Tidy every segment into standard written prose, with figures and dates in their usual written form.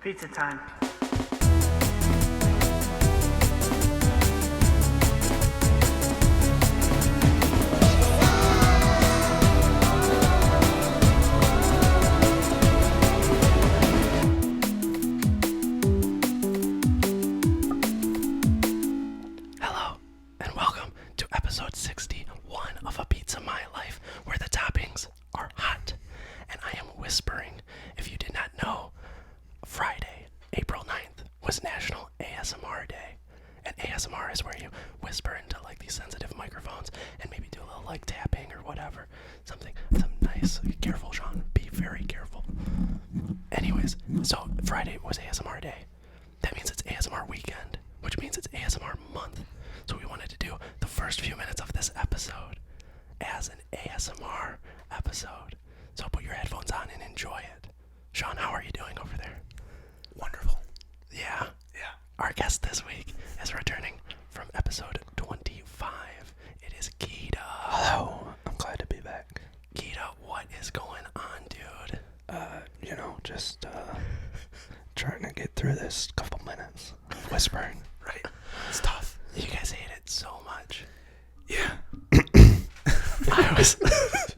Pizza time. Hello, and welcome to episode 61 of A Pizza My Life, where the toppings are hot, and I am whispering. If you did not know, Friday, April 9th, was National ASMR Day. And ASMR is where you whisper into like these sensitive microphones and maybe do a little like tapping or whatever. Some nice. Be careful, Sean. Be very careful. Anyways, so Friday was ASMR Day. That means it's ASMR weekend, which means it's ASMR month. So we wanted to do the first few minutes of this episode as an ASMR episode. So put your headphones on and enjoy it. Sean, how are you doing over there? Wonderful. Yeah. Our guest this week is returning from episode 25. It is Keita. Hello. I'm glad to be back. Keita, what is going on, dude? Just trying to get through this couple minutes of whispering. Right. It's tough. You guys hate it so much. Yeah.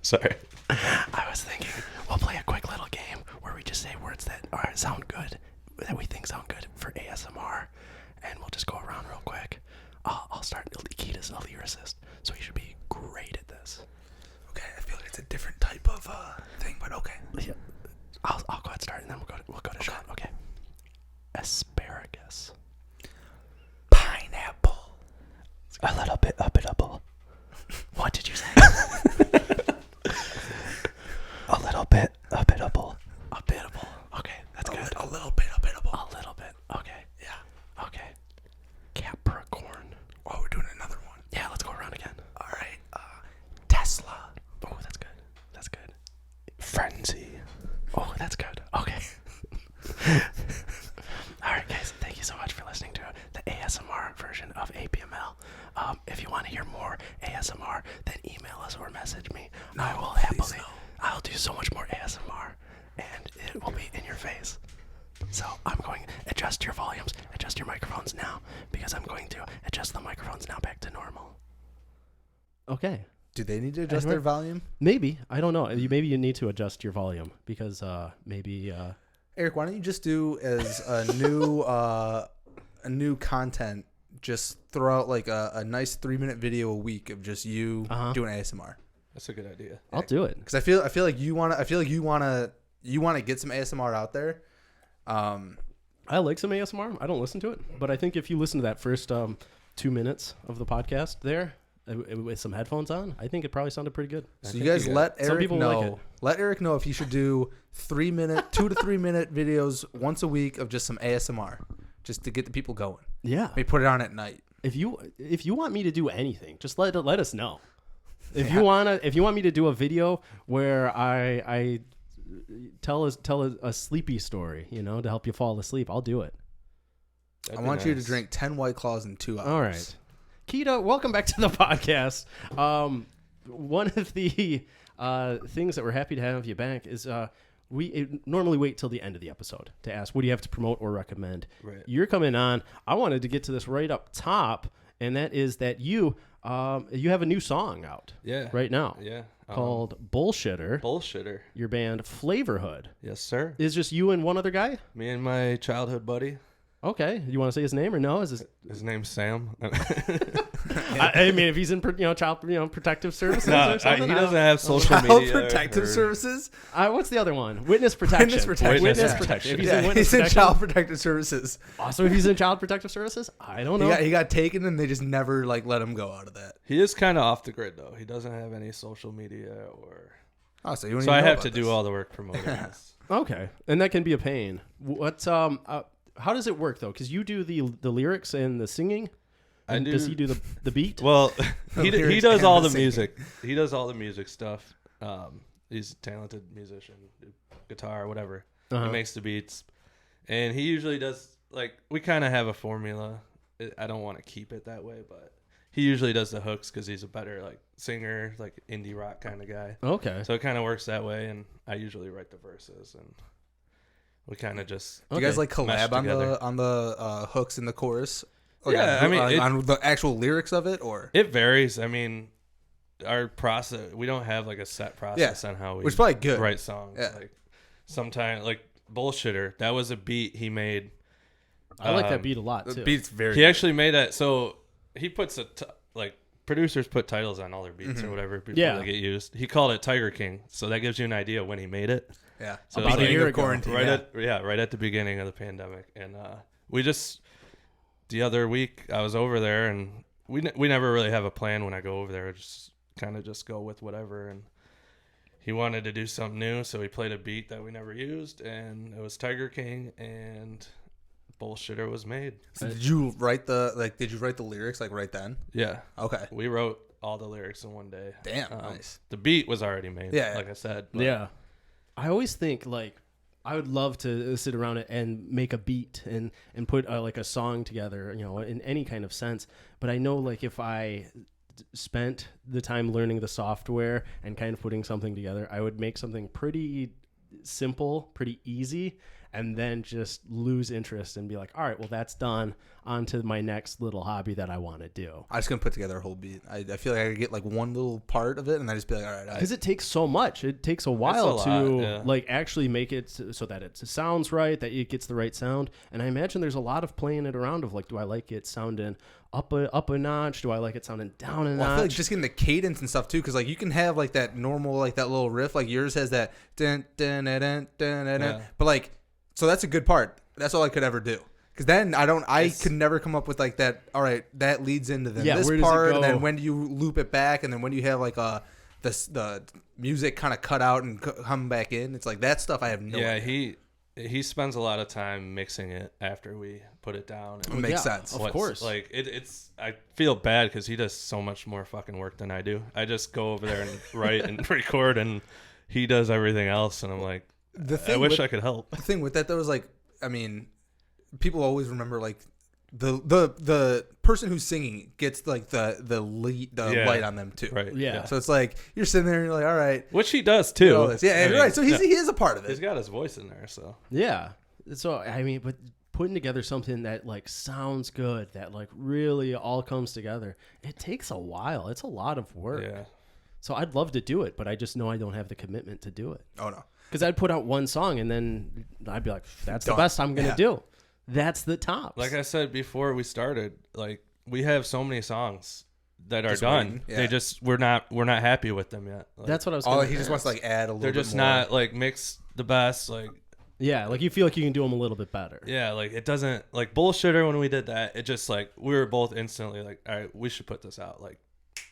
Sorry. I was thinking we'll play a quick little game where we just say words that sound good, that we think sound good for ASMR, and we'll just go around real quick. I'll start. Keita's a lyricist, so he should be great at this. Okay, I feel like it's a different type of thing, but okay. Yeah, I'll go ahead and start, and then we'll go to Sean. Okay. Asparagus. Pineapple. A little bit uppitable. What did you say? A little bit uppitable. A bitable. Okay, that's good. A little bit uppitable. A little bit. Okay. Yeah. Okay. Capricorn. Oh, we're doing another one. Yeah, let's go around again. All right. Tesla. Oh, that's good. That's good. Frenzy. Oh, that's good. Okay. All right, guys. Thank you so much for listening to the ASMR version of APML. If you want to hear more ASMR, then email us or message me. No, I will please happily. no. I'll do so much more ASMR, and it will be in your face. So I'm going to adjust your volumes, adjust your microphones now, because I'm going to adjust the microphones now back to normal. Okay. Do they need to adjust their volume? Maybe. I don't know. Maybe you need to adjust your volume because maybe... Eric, why don't you just do as a new content, just throw out like a nice 3-minute video a week of just you doing ASMR. That's a good idea. I'll do it. Because I feel like you want to get some ASMR out there. I like some ASMR. I don't listen to it, but I think if you listen to that first 2 minutes of the podcast there with some headphones on, I think it probably sounded pretty good. So you guys let Eric know. Like it. Let Eric know if he should do 2 to 3 minute videos once a week of just some ASMR, just to get the people going. Yeah. Maybe put it on at night. If you want me to do anything, just let us know. If you want me to do a video where I tell a sleepy story, to help you fall asleep, I'll do it. I want you to drink 10 White Claws in 2 hours. All right. Keita, welcome back to the podcast. One of the things that we're happy to have you back is we normally wait till the end of the episode to ask, what do you have to promote or recommend? Right. You're coming on. I wanted to get to this right up top, and that is that you have a new song out right now. Yeah. Called Bullshitter. Bullshitter. Your band Flavorhood. Yes, sir. Is just you and one other guy? Me and my childhood buddy. Okay. You want to say his name or no? His name's Sam. I mean, if he's in child protective services or something. He doesn't have social Child media. Protective Services? What's the other one? Witness protection. Witness protection. Witness Yeah. protection. If He's in Child Protective Services. So if he's in child protective services, I don't know. He got taken and they just never let him go out of that. He is kind of off the grid though. He doesn't have any social media or. Oh, so you don't So even I know have about to this. do all the work promoting this. Okay, and that can be a pain. What? How does it work though? Because you do the lyrics and the singing. And does he do the beat? Well, he does and all the the music. He does all the music stuff. He's a talented musician, guitar, whatever. He makes the beats, and he usually does we kind of have a formula. I don't want to keep it that way, but he usually does the hooks because he's a better singer, indie rock kind of guy. Okay. So it kind of works that way, and I usually write the verses, and We kind of just Do you guys like meshed collab on together. the hooks in the chorus? Like Yeah, on, I mean, on the actual lyrics of it, or it varies. I mean, our process, we don't have like a set process on how we which is probably good. write songs. Yeah. Like sometimes, like Bullshitter, that was a beat he made. I like that beat a lot The too. beat's very. He actually made that. So he puts like producers put titles on all their beats or whatever before Yeah. they get used. He called it Tiger King, so that gives you an idea when he made it. yeah. So About it's a like year of ago. quarantine. right at the beginning of the pandemic, and we just the other week I was over there, and we never really have a plan when I go over there. I just kind of just go with whatever, and he wanted to do something new, so he played a beat that we never used, and it was Tiger King, and Bullshitter was made. So did you write Did you write the lyrics like right then? Yeah, Okay. we wrote all the lyrics in one day. Damn. Nice. The beat was already made. Yeah. Like I said. But Yeah. I always think like I would love to sit around it and make a beat and put like a song together, you know, in any kind of sense. But I know like if I spent the time learning the software and kind of putting something together, I would make something pretty simple, pretty easy, and then just lose interest and be like, all right, well, that's done. On to my next little hobby that I want to do. I just couldn't put together a whole beat. I feel like I could get like one little part of it, and I just be like, all right. Because it takes so much. It takes a while lot, to yeah. like actually make it so that it sounds right, that it gets the right sound. And I imagine there's a lot of playing it around of like, do I like it sounding up a notch? Do I like it sounding down a Well, notch? I feel like just getting the cadence and stuff too, because like you can have like that normal like that little riff, like yours has that dun dun dun dun dun dun, Yeah. but like so that's a good part. That's all I could ever do. Because then I could never come up with like that. All right, that leads into Yeah, this where does it part, and go? then when do you loop it back, and then when do you have like the music kind of cut out and come back in? It's like that stuff I have no. Yeah, idea. he spends a lot of time mixing it after we put it down. And It makes Yeah, sense. of course. Like it's I feel bad because he does so much more fucking work than I do. I just go over there and write and record, and he does everything else. And I'm like, I wish I could help. The thing with that though is like, I mean, people always remember like the person who's singing gets like the light on them too. Right. Yeah. So it's like you're sitting there and you're like, all right, Which he does do too. all this. Yeah, I mean, right. So he is a part of he's it. got his voice in there. So Yeah. So I mean, but putting together something that like sounds good, that like really all comes together, it takes a while. It's a lot of work. yeah. So I'd love to do it, but I just know I don't have the commitment to do it. Oh no. Because I'd put out one song and then I'd be like, that's Done. the best I'm gonna Yeah. do. That's the tops. Like I said before we started, like we have so many songs that are Just done. waiting, yeah. They just we're not happy with them yet. Like, That's what I was. All gonna he just wants to like add a little. they're bit just more. not like mixed the best. Like Yeah, like you feel like you can do them a little bit better. yeah, like it doesn't like Bullshitter when we did that. It just like we were both instantly like, all right, we should put this out like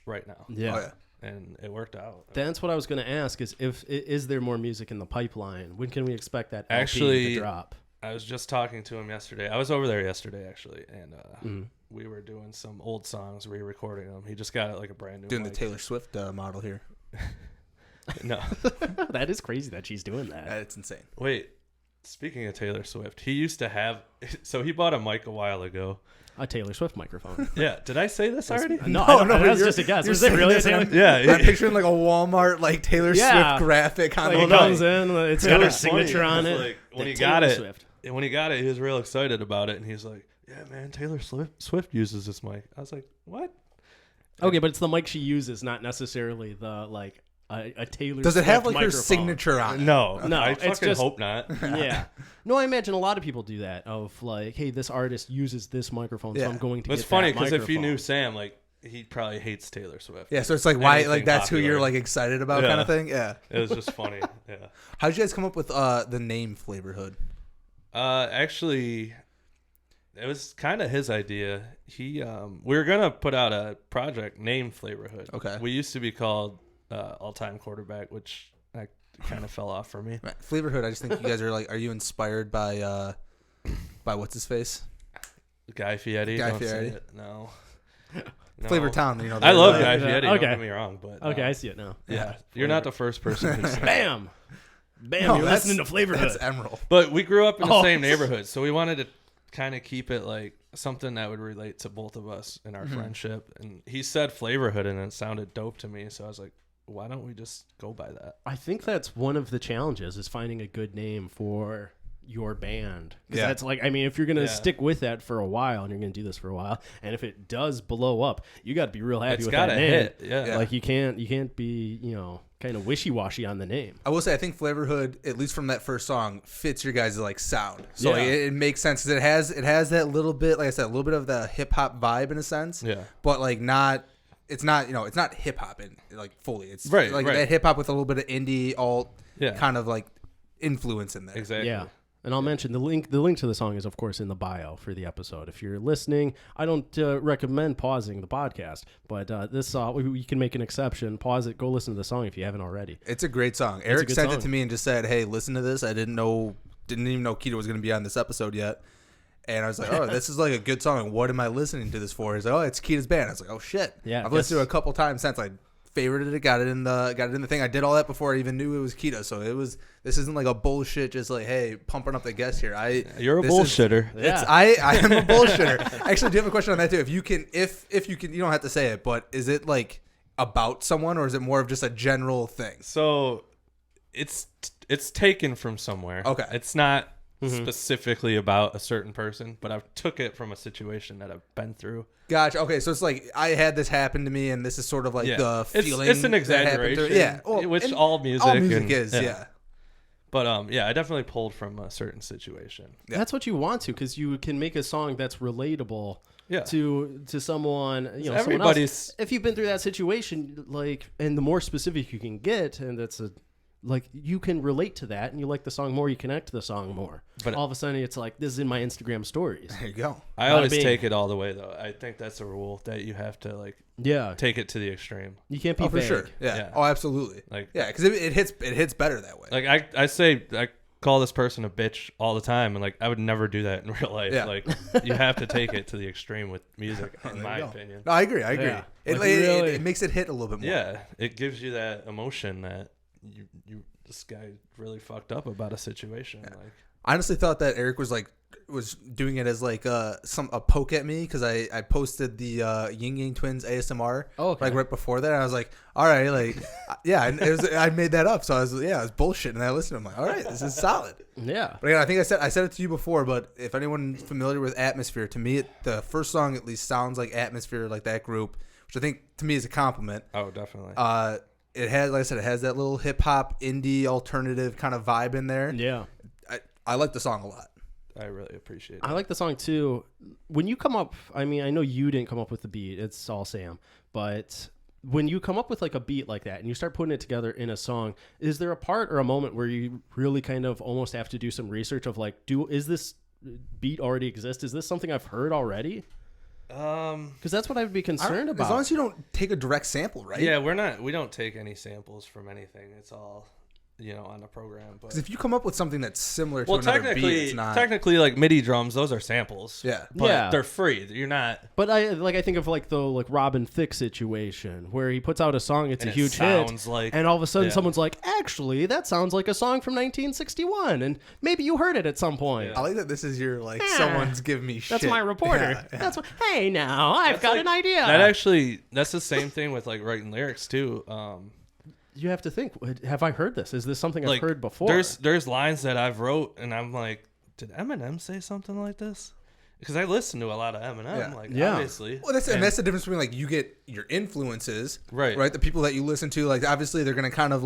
right now. Yeah. Oh, yeah. And it worked out. That's what I was going to ask is is there more music in the pipeline? When can we expect that LP Actually, to drop? I was just talking to him yesterday. I was over there yesterday actually, and we were doing some old songs, re-recording them. He just got it like a brand new. Doing mic. the Taylor Swift model here. No, That is crazy that she's doing that. It's insane. wait. Speaking of Taylor Swift, he used to have. So he bought a mic a while ago. A Taylor Swift microphone. Yeah, did I say this already? No, I don't- that's you're- just a guess. you're Was it saying really a this and Taylor? I'm- Yeah, I'm picturing like a Walmart like Taylor Yeah. Swift graphic on Like the it no. comes in, it's got her It was funny. signature on it. Like, when The he got Taylor it, Swift. and when he got it, he was real excited about it, and he's like, "Yeah, man, Taylor Swift uses this mic." I was like, "What?" Okay, but it's the mic she uses, not necessarily the like a Taylor. Does it Swift have like her microphone. signature on it? No, No, I it's fucking just- hope not. Yeah. No, I imagine a lot of people do that. Of like, hey, this artist uses this microphone, so Yeah. I'm going to. But it's get funny that because if you microphone. knew Sam, like he probably hates Taylor Swift. Yeah, so it's like why Anything like that's who you're popular. like excited about Yeah. kind of thing. Yeah. It was just funny. Yeah. How did you guys come up with the name Flavorhood? Actually, it was kind of his idea. We were gonna put out a project named Flavorhood. Okay. We used to be called All Time Quarterback, which I kind of fell off for me. Right. Flavorhood. I just think you guys are like. Are you inspired by what's his face? Guy Fieri. Guy don't say Fieri. it. No. No. Flavor Town. You know. I love they're, Guy Yeah. Fieri. Okay. Don't get me wrong, but Okay, I see it now. yeah, you're not the first person who's said that. Bam, bam! No, You're that's- listening to Flavorhood. That's Emerald. But we grew up in the Oh. same neighborhood, so we wanted to kind of keep it like something that would relate to both of us in our friendship. And he said Flavorhood, and it sounded dope to me, so I was like, why don't we just go by that? I think that's one of the challenges is finding a good name for your band. 'Cause Yeah. that's like, I mean, if you're gonna stick with that for a while and you're gonna do this for a while, and if it does blow up, you got to be real happy It's with gotta that name. hit. Yeah. Like you can't be kind of wishy-washy on the name. I will say I think Flavorhood, at least from that first song, fits your guys' like sound. So Yeah. like, it makes sense because it has that little bit, like I said, a little bit of the hip hop vibe in a sense. Yeah. But like it's not hip hop in like fully. It's Right, like right. that hip hop with a little bit of indie alt Yeah. kind of like influence in there. Exactly. Yeah. And I'll mention the link to the song is, of course, in the bio for the episode. If you're listening, I don't recommend pausing the podcast, but this we can make an exception. Pause it, go listen to the song if you haven't already. It's a great song. Eric good sent song. it to me and just said, "Hey, listen to this. I didn't even know Keto was going to be on this episode yet." And I was like, "Oh, this is like a good song. And what am I listening to this for?" He's like, "Oh, it's Kita's band." I was like, "Oh shit." Yeah, I've listened to it a couple times since. I favorited it, got it in the thing. I did all that before I even knew it was Kita. So this isn't like a bullshit. Just like, hey, pumping up the guest here. You're a this bullshitter. Yeah. I am a bullshitter. I actually do have a question on that too. If you can, you don't have to say it, but is it like about someone or is it more of just a general thing? So it's taken from somewhere. Okay. It's not specifically about a certain person, but I took it from a situation that I've been through. Gotcha. Okay, so it's like I had this happen to me, and this is sort of like the feeling. It's an that happened to- exaggeration. Yeah, well, which and all music is. Yeah. But I definitely pulled from a certain situation. Yeah. That's what you want to, because you can make a song that's relatable Yeah. to someone. Someone else. Everybody's- If you've been through that situation, like, and the more specific you can get, and that's you can relate to that, and you like the song more, you connect to the song more. But all of a sudden, it's like, this is in my Instagram stories. There you go. I Bada always bing. take it all the way, though. I think that's a rule that you have to Yeah, take it to the extreme. you can't be Oh, for vague. sure. Yeah. Yeah. Oh, absolutely. Like- yeah, because it hits better that way. Like I call this person a bitch all the time, and I would never do that in real life. Yeah. You have to take it to the extreme with music, in There my you go. opinion. No, I agree. Yeah. It, Like, it, really- it makes it hit a little bit more. Yeah, it gives you that emotion that you this guy really fucked up about a situation. I honestly thought that Eric was doing it as a poke at me because I posted the Ying Yang Twins ASMR right before that. And I was like, all right, yeah, and I made that up, so I was bullshit, and I listened. I'm like, all right, this is solid. Yeah. But again, I think I said it to you before, but if anyone's familiar with Atmosphere, to me the first song at least sounds like Atmosphere, like that group, which I think to me is a compliment. Oh, definitely. It has, like I said, it has that little hip hop indie alternative kind of vibe in there. Yeah. I like the song a lot. I really appreciate it. I like the song too. When you come up, I mean, I know you didn't come up with the beat, it's all Sam, but when you come up with a beat like that and you start putting it together in a song, is there a part or a moment where you really kind of almost have to do some research of is this beat already exist? Is this something I've heard already? Because that's what I would be concerned about. As long as you don't take a direct sample, right? Yeah, we don't take any samples from anything. It's all on the program. But Because if you come up with something that's similar to another beat, it's not. technically, MIDI drums, those are samples. Yeah. But Yeah. they're free. You're not. But I think of the Robin Thicke situation where he puts out a song, it's And a it huge sounds hit, like- and all of a sudden yeah. someone's like, actually, that sounds like a song from 1961, and maybe you heard it at some point. I like that this is your someone's giving me shit. That's my reporter. Yeah. That's what. Hey, now I've got an idea. That's the same thing with writing lyrics too. You have to think. Have I heard this? Is this something I've heard before? There's lines that I've wrote and I'm like, did Eminem say something like this? Because I listen to a lot of Eminem, Yeah. obviously. Well, that's the difference between you get your influences, Right. The people that you listen to, obviously they're gonna kind of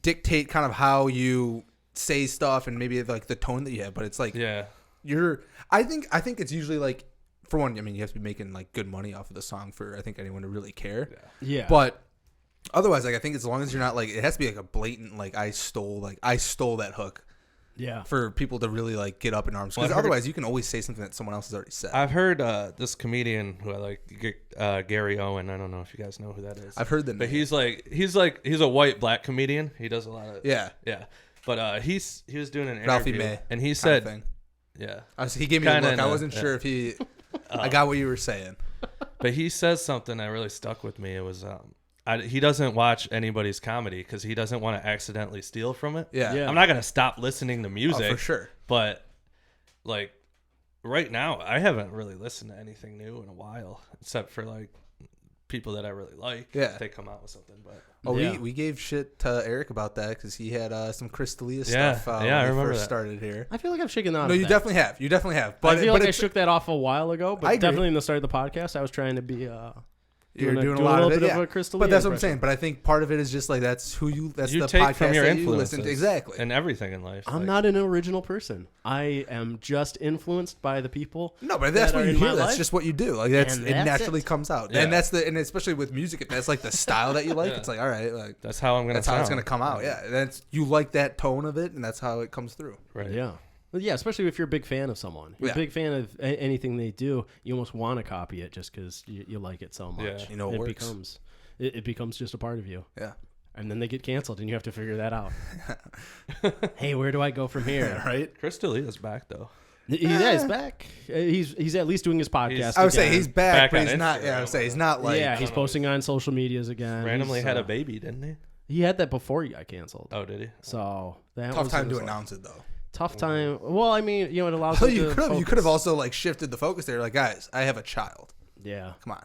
dictate kind of how you say stuff and maybe the tone that you have. But it's yeah. I think it's usually for one, I mean, you have to be making good money off of the song for I think anyone to really care. Yeah. But otherwise, I think as long as you're not it has to be a blatant I stole that hook. Yeah. For people to really get up in arms, because otherwise you can always say something that someone else has already said. I've heard this comedian who I like, Gary Owen. I don't know if you guys know who that is. I've heard the but name. he's a white black comedian. He does a lot of Yeah. But he was doing an Ralphie interview May and he kind of said, thing. yeah. He gave me a Kinda look. I in a- wasn't yeah. sure if he. I got what you were saying. But he says something that really stuck with me. It was he doesn't watch anybody's comedy because he doesn't want to accidentally steal from it. Yeah. Yeah. I'm not gonna stop listening to music Oh, for sure. But right now, I haven't really listened to anything new in a while, except for people that I really like. Yeah. They come out with something, but. We gave shit to Eric about that because he had some Crystalia stuff I when he remember first that. started here. I feel like I've shaken that off. No, you definitely have. You definitely have. But I feel like I shook that off a while ago, but I definitely in the start of the podcast, I was trying to be You're doing a lot lot of it. yeah. Of a but that's what I'm saying. But I think part of it is just like that's you the take podcast from your that you influences listen to. Exactly. and everything in life. I'm not an original person. I am just influenced by the people. No, but that's that what are you in my hear. That's life. just what you do. Like And it that's naturally it. comes out. Yeah. And and especially with music, if that's like the style that you like, Yeah. it's like all right, like That's how I'm gonna. that's how it's gonna come out. Yeah, that's you like that tone of it, and that's how it comes through. Right. Yeah. Well, yeah, especially if you're a big fan of someone. You're Yeah. a big fan of anything they do. You almost want to copy it just because you like it so much. Yeah. You know it works. It becomes just a part of you. Yeah. And then they get canceled, and you have to figure that out. Hey, where do I go from here? Right. Crystalia's back though. Yeah, he's back. He's at least doing his podcast. I would say again. he's back, but on he's not. Yeah, I Instagram. would say he's not like. Yeah, he's posting on social medias again. Randomly He's, had a baby, didn't he? He had that before he got canceled. Oh, did he? So that tough was time to like, announce it though. Tough time. Well, I mean, it allows. Oh, him you to could have. You focus. could have also like shifted the focus there. Like, guys, I have a child. Yeah. Come on.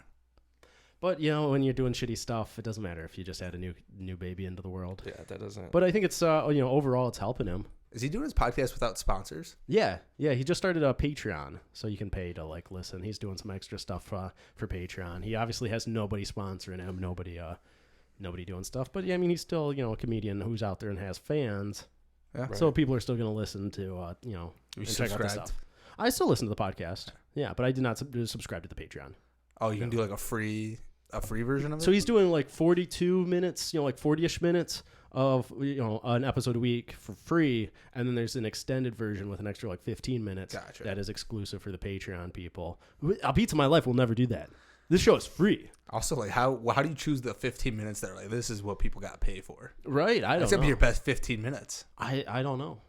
But when you're doing shitty stuff, it doesn't matter if you just had a new baby into the world. Yeah, that doesn't. But I think it's overall it's helping him. Is he doing his podcast without sponsors? Yeah. He just started a Patreon, so you can pay to like listen. He's doing some extra stuff for Patreon. He obviously has nobody sponsoring him, nobody doing stuff. But yeah, I mean, he's still a comedian who's out there and has fans. Yeah. Right. So people are still going to listen to and check out the stuff. I still listen to the podcast. Yeah, but I did not subscribe to the Patreon. Oh, you can do like a free version of it. So he's doing like 42 minutes, like 40ish minutes of an episode a week for free, and then there's an extended version with an extra like 15 minutes Gotcha. that is exclusive for the Patreon people. A Pizza My Life will never do that. This show is free. Also, like how do you choose the 15 minutes that are like this is what people got to pay for? Right? I don't It's know. gonna be your best 15 minutes. I don't know.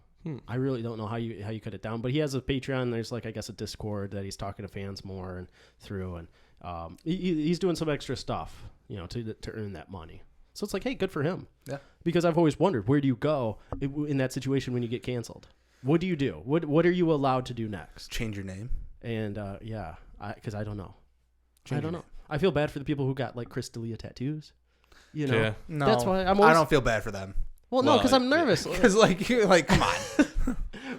I really don't know how you cut it down. But he has a Patreon. There's like I guess a Discord that he's talking to fans more and through, and he's doing some extra stuff, to earn that money. So it's like, hey, good for him. Yeah. Because I've always wondered, where do you go in that situation when you get canceled? What do you do? What are you allowed to do next? Change your name. And because I don't know. Change I don't your know. I feel bad for the people who got like Crystalia tattoos. Yeah. No, That's why I'm I always. don't feel bad for them Well, no, Well, because I'm nervous. because like you're like come on,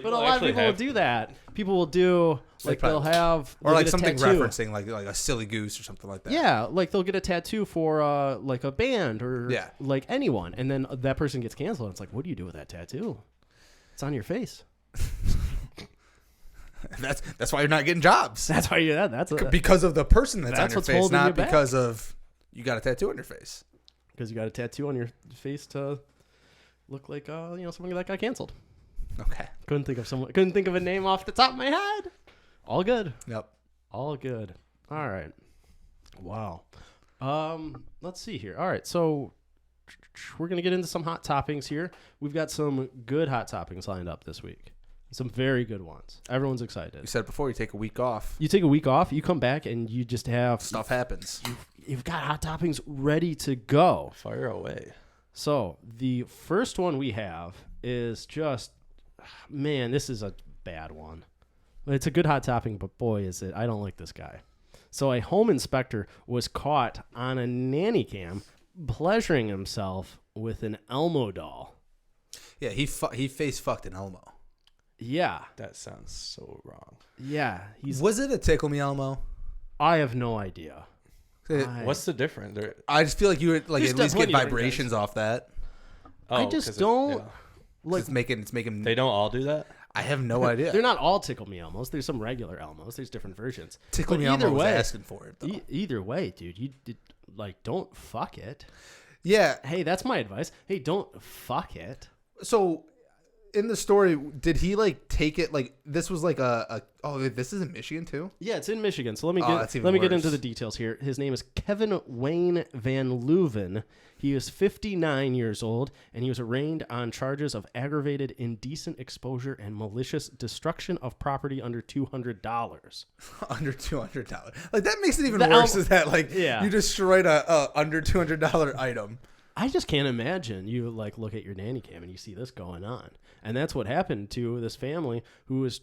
But a lot of people will do that. People will do like they'll or like get a something tattoo. referencing like a silly goose or something like that. Yeah, like they'll get a tattoo for like a band or like anyone, and then that person gets canceled. And it's like, what do you do with that tattoo? It's on your face. That's why you're not getting jobs. That's why you. That's Because of the person that's on That's your what's face, holding you not back. because of you got a tattoo on your face. because you got a tattoo on your face to look like someone that got canceled. Okay. Couldn't think of a name off the top of my head. All good. Yep. All good. All right. Wow. Let's see here. All right. So we're going to get into some hot toppings here. We've got some good hot toppings lined up this week. Some very good ones. Everyone's You excited. said before you take a week off. You take a week off, you come back, and you just have Stuff happens. You've got hot toppings ready to go. Fire away. So the first one we have is just, man, this is a bad one. It's a good hot topping, but boy, is it. I don't like this guy. So a home inspector was caught on a nanny cam pleasuring himself with an Elmo doll. Yeah, he face fucked an Elmo. Yeah. That sounds so wrong. Yeah. Was it a Tickle Me Elmo? I have no idea. What's the difference? I just feel like you would like There's at least get plenty of vibrations off that. I just don't like. It's making. They don't all do that. I have no idea. They're not all Tickle Me Elmos. There's some regular Elmos. There's different versions. Tickle But Me either Elmo was way- asking for it though. Either way, dude, you did, don't fuck it. Yeah. Hey, that's my advice. Hey, don't fuck it. So in the story, did he like take it like this was like this is in Michigan too? Yeah, it's in Michigan. So let me that's get even into worse. the details here. His name is Kevin Wayne Van Leuven. He is 59 years old, and he was arraigned on charges of aggravated indecent exposure and malicious destruction of property under $200. Under $200. Like that makes it even The worse. Elmo- Is that like Yeah. you destroyed a under $200 item? I just can't imagine you like look at your nanny cam and you see this going on. And that's what happened to this family who was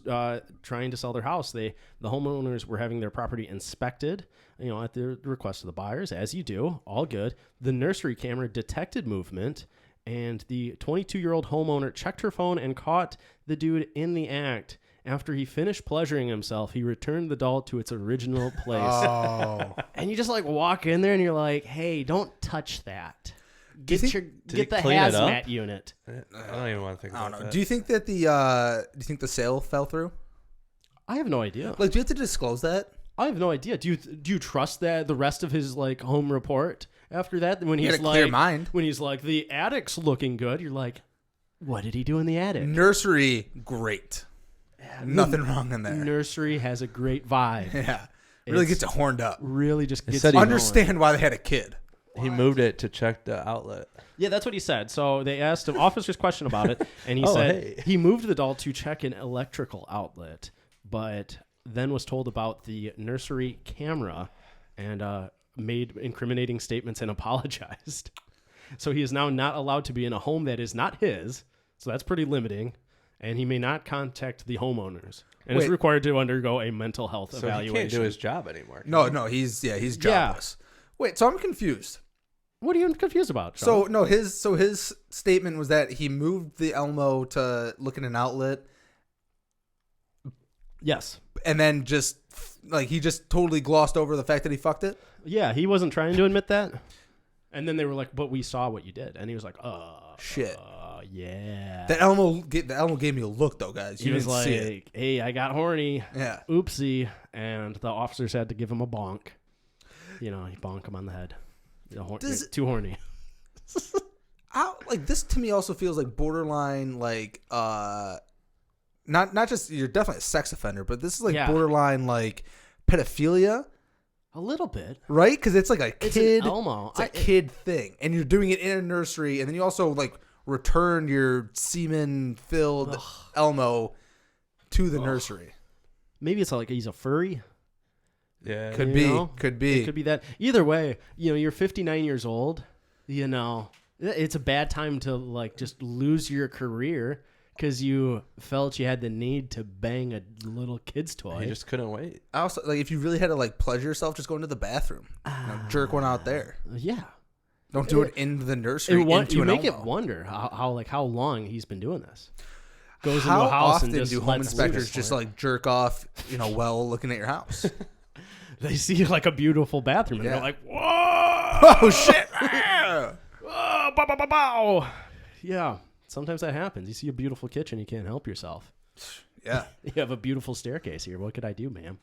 trying to sell their house. The homeowners were having their property inspected, at the request of the buyers, as you do. All good. The nursery camera detected movement, and the 22-year-old homeowner checked her phone and caught the dude in the act. After he finished pleasuring himself, he returned the doll to its original place. Oh. And you just like walk in there and you're like, hey, don't touch that. Get the clean it up? hazmat unit. I don't even want to think about that. Do you think that the sale fell through? I have no idea. Like, do you have to disclose that? I have no idea. Do you trust that the rest of his like home report after that? When he's like, clear mind. When he's like, the attic's looking good, you're like, what did he do in the attic? Nursery, great. Nothing wrong in there. Nursery has a great vibe. Yeah, really gets it horned up. Really just gets said you he- Understand why they had a kid. He moved it to check the outlet. Yeah, that's what he said. So they asked him officer's question about it, and he Oh, said hey. he moved the doll to check an electrical outlet, but then was told about the nursery camera and made incriminating statements and apologized. So he is now not allowed to be in a home that is not his. So that's pretty limiting, and he may not contact the homeowners and is required to undergo a mental health So evaluation. he can't do his job anymore. No, he's jobless. Wait, so I'm confused. What are you confused about, Sean? His statement was that he moved the Elmo to look at an outlet, Yes. and then he just totally glossed over the fact that he fucked it. Yeah, he wasn't trying to admit that. And then they were like, but we saw what you did. And he was like, Shit. Yeah. The Elmo gave me a look though, guys. He was like, see it. hey, I got horny. Yeah. Oopsie. And the officers had to give him a bonk. He bonk him on the head. You're too horny. This to me also feels like borderline, like not just, you're definitely a sex offender, but this is like borderline like pedophilia. A little bit. Right? Because it's like a kid. It's an Elmo. It's a kid thing. And you're doing it in a nursery, and then you also like return your semen-filled Elmo to the nursery. Maybe it's like he's a furry. Yeah. Could be. It could be that. Either way, you're 59 years old. It's a bad time to like just lose your career because you felt you had the need to bang a little kid's toy. He just couldn't wait. I also, like, if you really had to like pleasure yourself, just go into the bathroom. Jerk one out there. Yeah. Don't do it in the nursery. You make it wonder how long he's been doing this. Goes How into a house often and just do home lets inspectors loose. just like jerk off, while looking at your house? They see like a beautiful bathroom and Yeah. they're like, whoa! Oh shit! Oh, bow, bow, bow, bow. Yeah, sometimes that happens. You see a beautiful kitchen, you can't help yourself. Yeah. You have a beautiful staircase here. What could I do, ma'am?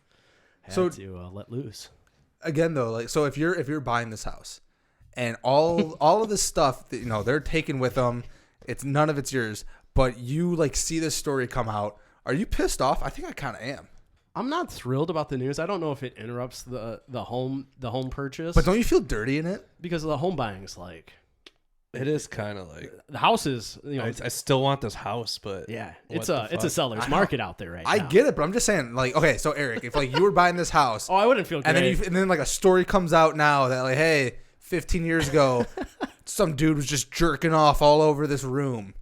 Had to let loose. Again, though, like, so if you're buying this house, and all of this stuff that they're taking with them, none of it's yours, but you like see this story come out. Are you pissed off? I think I kind of am. I'm not thrilled about the news. I don't know if it interrupts the home purchase. But don't you feel dirty in it? Because the home buying's like, It is kind of like the house is, I still want this house, but yeah, what it's a seller's market out there right now. I get it, but I'm just saying, like, okay, so Eric, if like you were buying this house, Oh, I wouldn't feel great. and then like a story comes out now that like, hey, 15 years ago, some dude was just jerking off all over this room.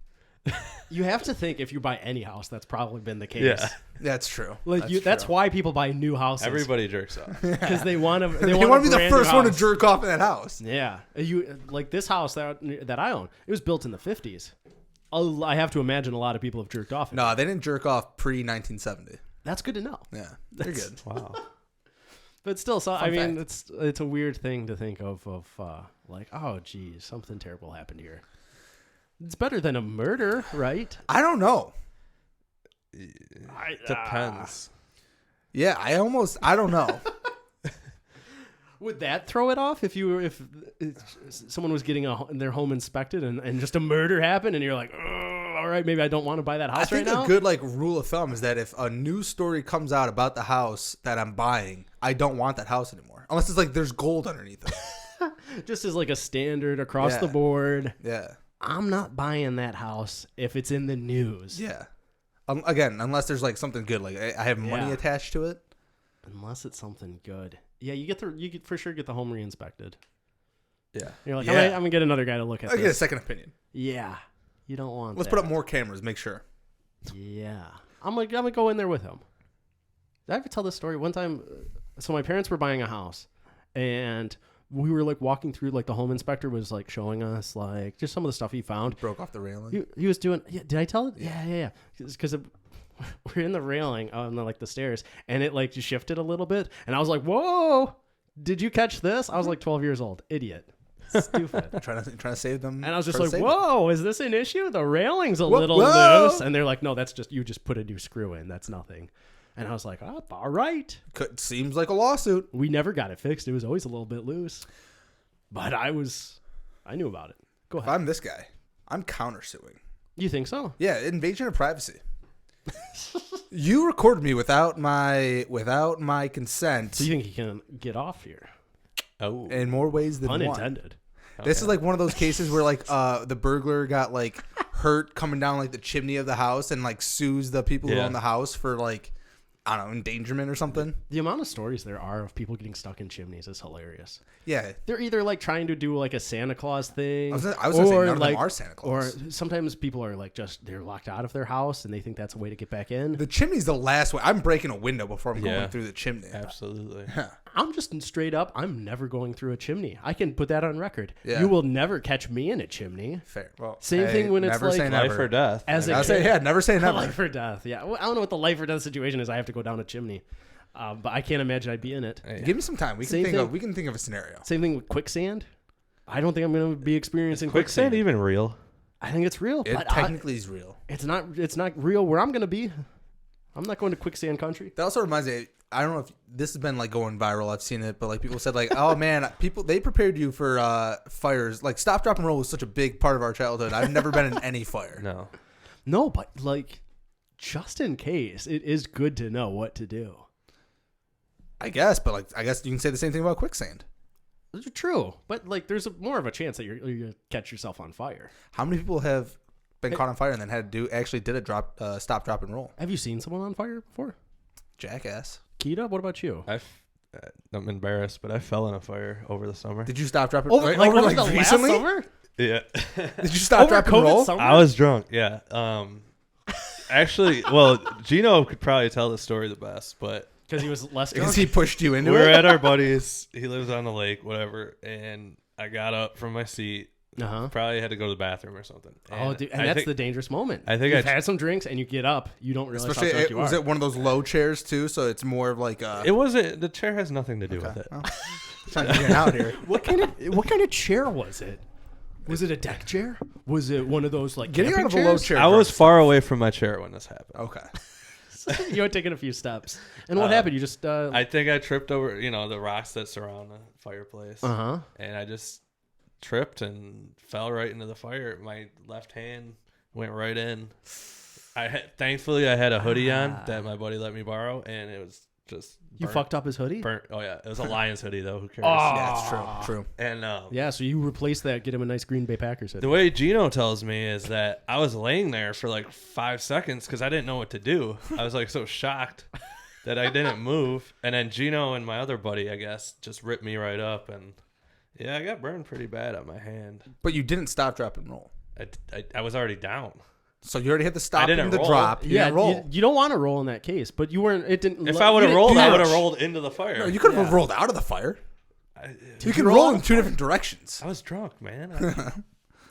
You have to think if you buy any house, that's probably been the case. yeah, That's true. Like that's why people buy new houses. everybody jerks off. Because they want to. They want to be the first one to jerk off in that house. Yeah, you like this house that I own. It was built in the 50s. I have to imagine a lot of people have jerked off. No, they didn't jerk off pre-1970. That's good to know. Yeah, they're good. Wow. But still, I mean, fact. it's a weird thing to think of like, oh, geez, something terrible happened here. It's better than a murder, right? I don't know. Depends. Yeah, I don't know. Would that throw it off if someone was getting their home inspected and just a murder happened and you're like, all right, maybe I don't want to buy that house right now? I think a good like rule of thumb is that if a news story comes out about the house that I'm buying, I don't want that house anymore. Unless it's like there's gold underneath it. Just as like a standard across Yeah. the board. Yeah. I'm not buying that house if it's in the news. Yeah. Again, unless there's like something good, like I have money Yeah. attached to it. Unless it's something good. Yeah, you could for sure get the home re-inspected. Yeah. You're like, Yeah. I'm gonna get another guy to look at I this. get a second opinion. Yeah, you don't want. Let's that. put up more cameras. Make sure. Yeah, I'm gonna go in there with him. Did I ever tell this story one time? So my parents were buying a house, and we were like walking through. Like the home inspector was like showing us like just some of the stuff he found. Broke off the railing. He was doing. Yeah, did I tell it? Yeah. Because we're in the railing on like the stairs, and it like just shifted a little bit, and I was like, "Whoa! Did you catch this?" I was like 12 years old. Idiot. Stupid. trying to save them. And I was just like, "Whoa, is this an issue? The railing's a Whoa, little whoa. loose." And they're like, "No, that's just you just put a new screw in. That's nothing." And I was like, "Oh, all right." Seems like a lawsuit. We never got it fixed. It was always a little bit loose. But I knew about it. Go If ahead. I'm this guy, I'm countersuing. You think so? Yeah, invasion of privacy. You recorded me without my consent. So you think he can get off here? Oh. In more ways than Pun one. intended. This is like one of those cases where like the burglar got like hurt coming down like the chimney of the house and like sues the people who own the house for like, I don't know, endangerment or something. The amount of stories there are of people getting stuck in chimneys is hilarious. Yeah. They're either like trying to do like a Santa Claus thing. I was gonna say none of them are Santa Claus. Or sometimes people are like they're locked out of their house and they think that's a way to get back in. The chimney's the last way. I'm breaking a window before I'm going through the chimney. Absolutely. I'm just straight up, I'm never going through a chimney. I can put that on record. Yeah. You will never catch me in a chimney. Fair. Well, Same thing when it's never like say never. Life or death. As I a say kid, never say never. life or death. Yeah. Well, I don't know what the life or death situation is. I have to go down a chimney. But I can't imagine I'd be in it. Give me some time. We can think of a scenario. Same thing with quicksand. I don't think I'm going to be experiencing Quicksand even real? I think it's real. It but technically is real. it's not real where I'm going to be. I'm not going to quicksand country. That also reminds me. I don't know if this has been like going viral. I've seen it, but like people said like, oh man, they prepared you for fires. Like stop, drop, and roll was such a big part of our childhood. I've never been in any fire. No, but like just in case, it is good to know what to do. I guess, but like I guess you can say the same thing about quicksand. True, but like there's more of a chance that you're going to catch yourself on fire. How many people have been caught on fire and then had to did a stop, drop, and roll? Have you seen someone on fire before? Jackass. Keita, what about you? I'm embarrassed, but I fell in a fire over the summer. Did you stop, drop, and Over the recently? last summer? Yeah. Did you stop, drop, and COVID roll? summer? I was drunk. Yeah. Actually, well, Gino could probably tell the story the best, but Because he was less drunk. Because he pushed you into we're it. at our buddy's. He lives on the lake, whatever. And I got up from my seat. Uh-huh. Probably had to go to the bathroom or something. Dude, and that's the dangerous moment. I think You've had some drinks and you get up, you don't realize how drunk you are. Was it one of those low chairs too? So it's more of like It wasn't. The chair has nothing to do with it. Well, trying to get out here. What kind of chair was it? Was it a deck chair? Was it one of those like Getting out camping of a low chairs? chair. I was far away from my chair when this happened. Okay. You had taken a few steps. And what happened? You just I think I tripped over, the rocks that surround the fireplace. Uh-huh. And I just tripped and fell right into the fire. My left hand went right in. Thankfully I had a hoodie on that my buddy let me borrow, and it was just You fucked up his hoodie? burnt. Oh yeah, it was a Lions hoodie though. Who cares? Yeah, it's true. And Yeah, so you replace that, get him a nice Green Bay Packers hoodie. the way Gino tells me is that I was laying there for like 5 seconds because I didn't know what to do. I was like so shocked that I didn't move. And then Gino and my other buddy, I guess, just ripped me right up. And yeah, I got burned pretty bad on my hand. But you didn't stop, drop, and roll. I was already down. So you already hit the stop didn't and the roll. drop. You Yeah, didn't roll. you don't want to roll in that case, but you weren't. It didn't. If I would have you rolled, didn't I do would have much. rolled into the fire. No, you could have rolled out of the fire. You can you roll roll in two different directions. I was drunk, man.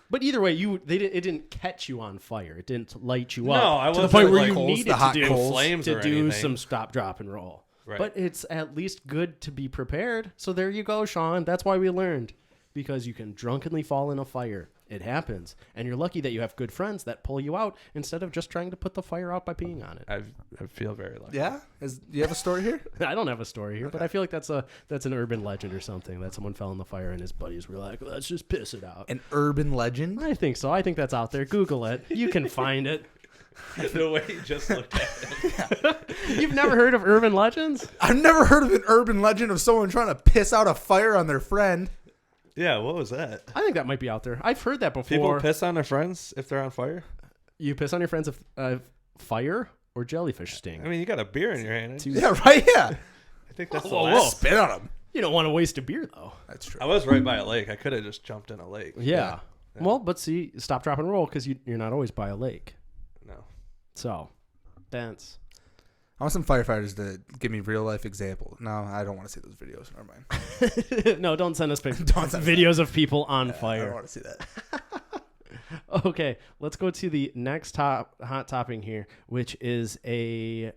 But either way, it didn't catch you on fire. It didn't light you No, up I to the wasn't point where like you coals, needed the hot to do coals. Flames to or do anything. some stop, drop, and roll. Right. But it's at least good to be prepared. So there you go, Sean. That's why we learned. Because you can drunkenly fall in a fire. It happens. And you're lucky that you have good friends that pull you out instead of just trying to put the fire out by peeing on it. I feel very lucky. Yeah? Do you have a story here? I don't have a story here, but I feel like that's an urban legend or something, that someone fell in the fire and his buddies were like, let's just piss it out. An urban legend? I think so. I think that's out there. Google it. You can find it. The way you just looked at it. You've never heard of urban legends? I've never heard of an urban legend of someone trying to piss out a fire on their friend. Yeah, what was that? I think that might be out there. I've heard that before. People piss on their friends if they're on fire? You piss on your friends of fire or jellyfish sting? I mean, you got a beer in your hand. Yeah, right? Yeah. I think that's the Whoa, last. Spit on them. You don't want to waste a beer, though. That's true. I was right by a lake. I could have just jumped in a lake. Yeah. Well, but see, stop, drop, and roll because you're not always by a lake. No. So, that's... I want some firefighters to give me real life examples. No, I don't want to see those videos. Never mind. No, don't send us videos of people on fire. I don't want to see that. Okay, let's go to the next hot topic here, which is a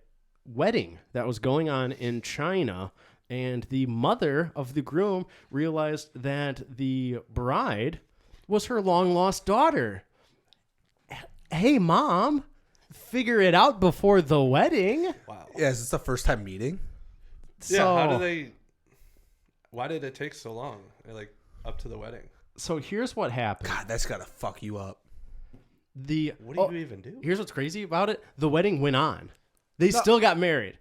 wedding that was going on in China, and the mother of the groom realized that the bride was her long lost daughter. Hey, Mom, figure it out before the wedding. Wow. Yeah, is this the first time meeting? Yeah, why did it take so long? Like, up to the wedding? So here's what happened. God, that's gotta fuck you up. What do you even do? Here's what's crazy about it. The wedding went on. They still got married.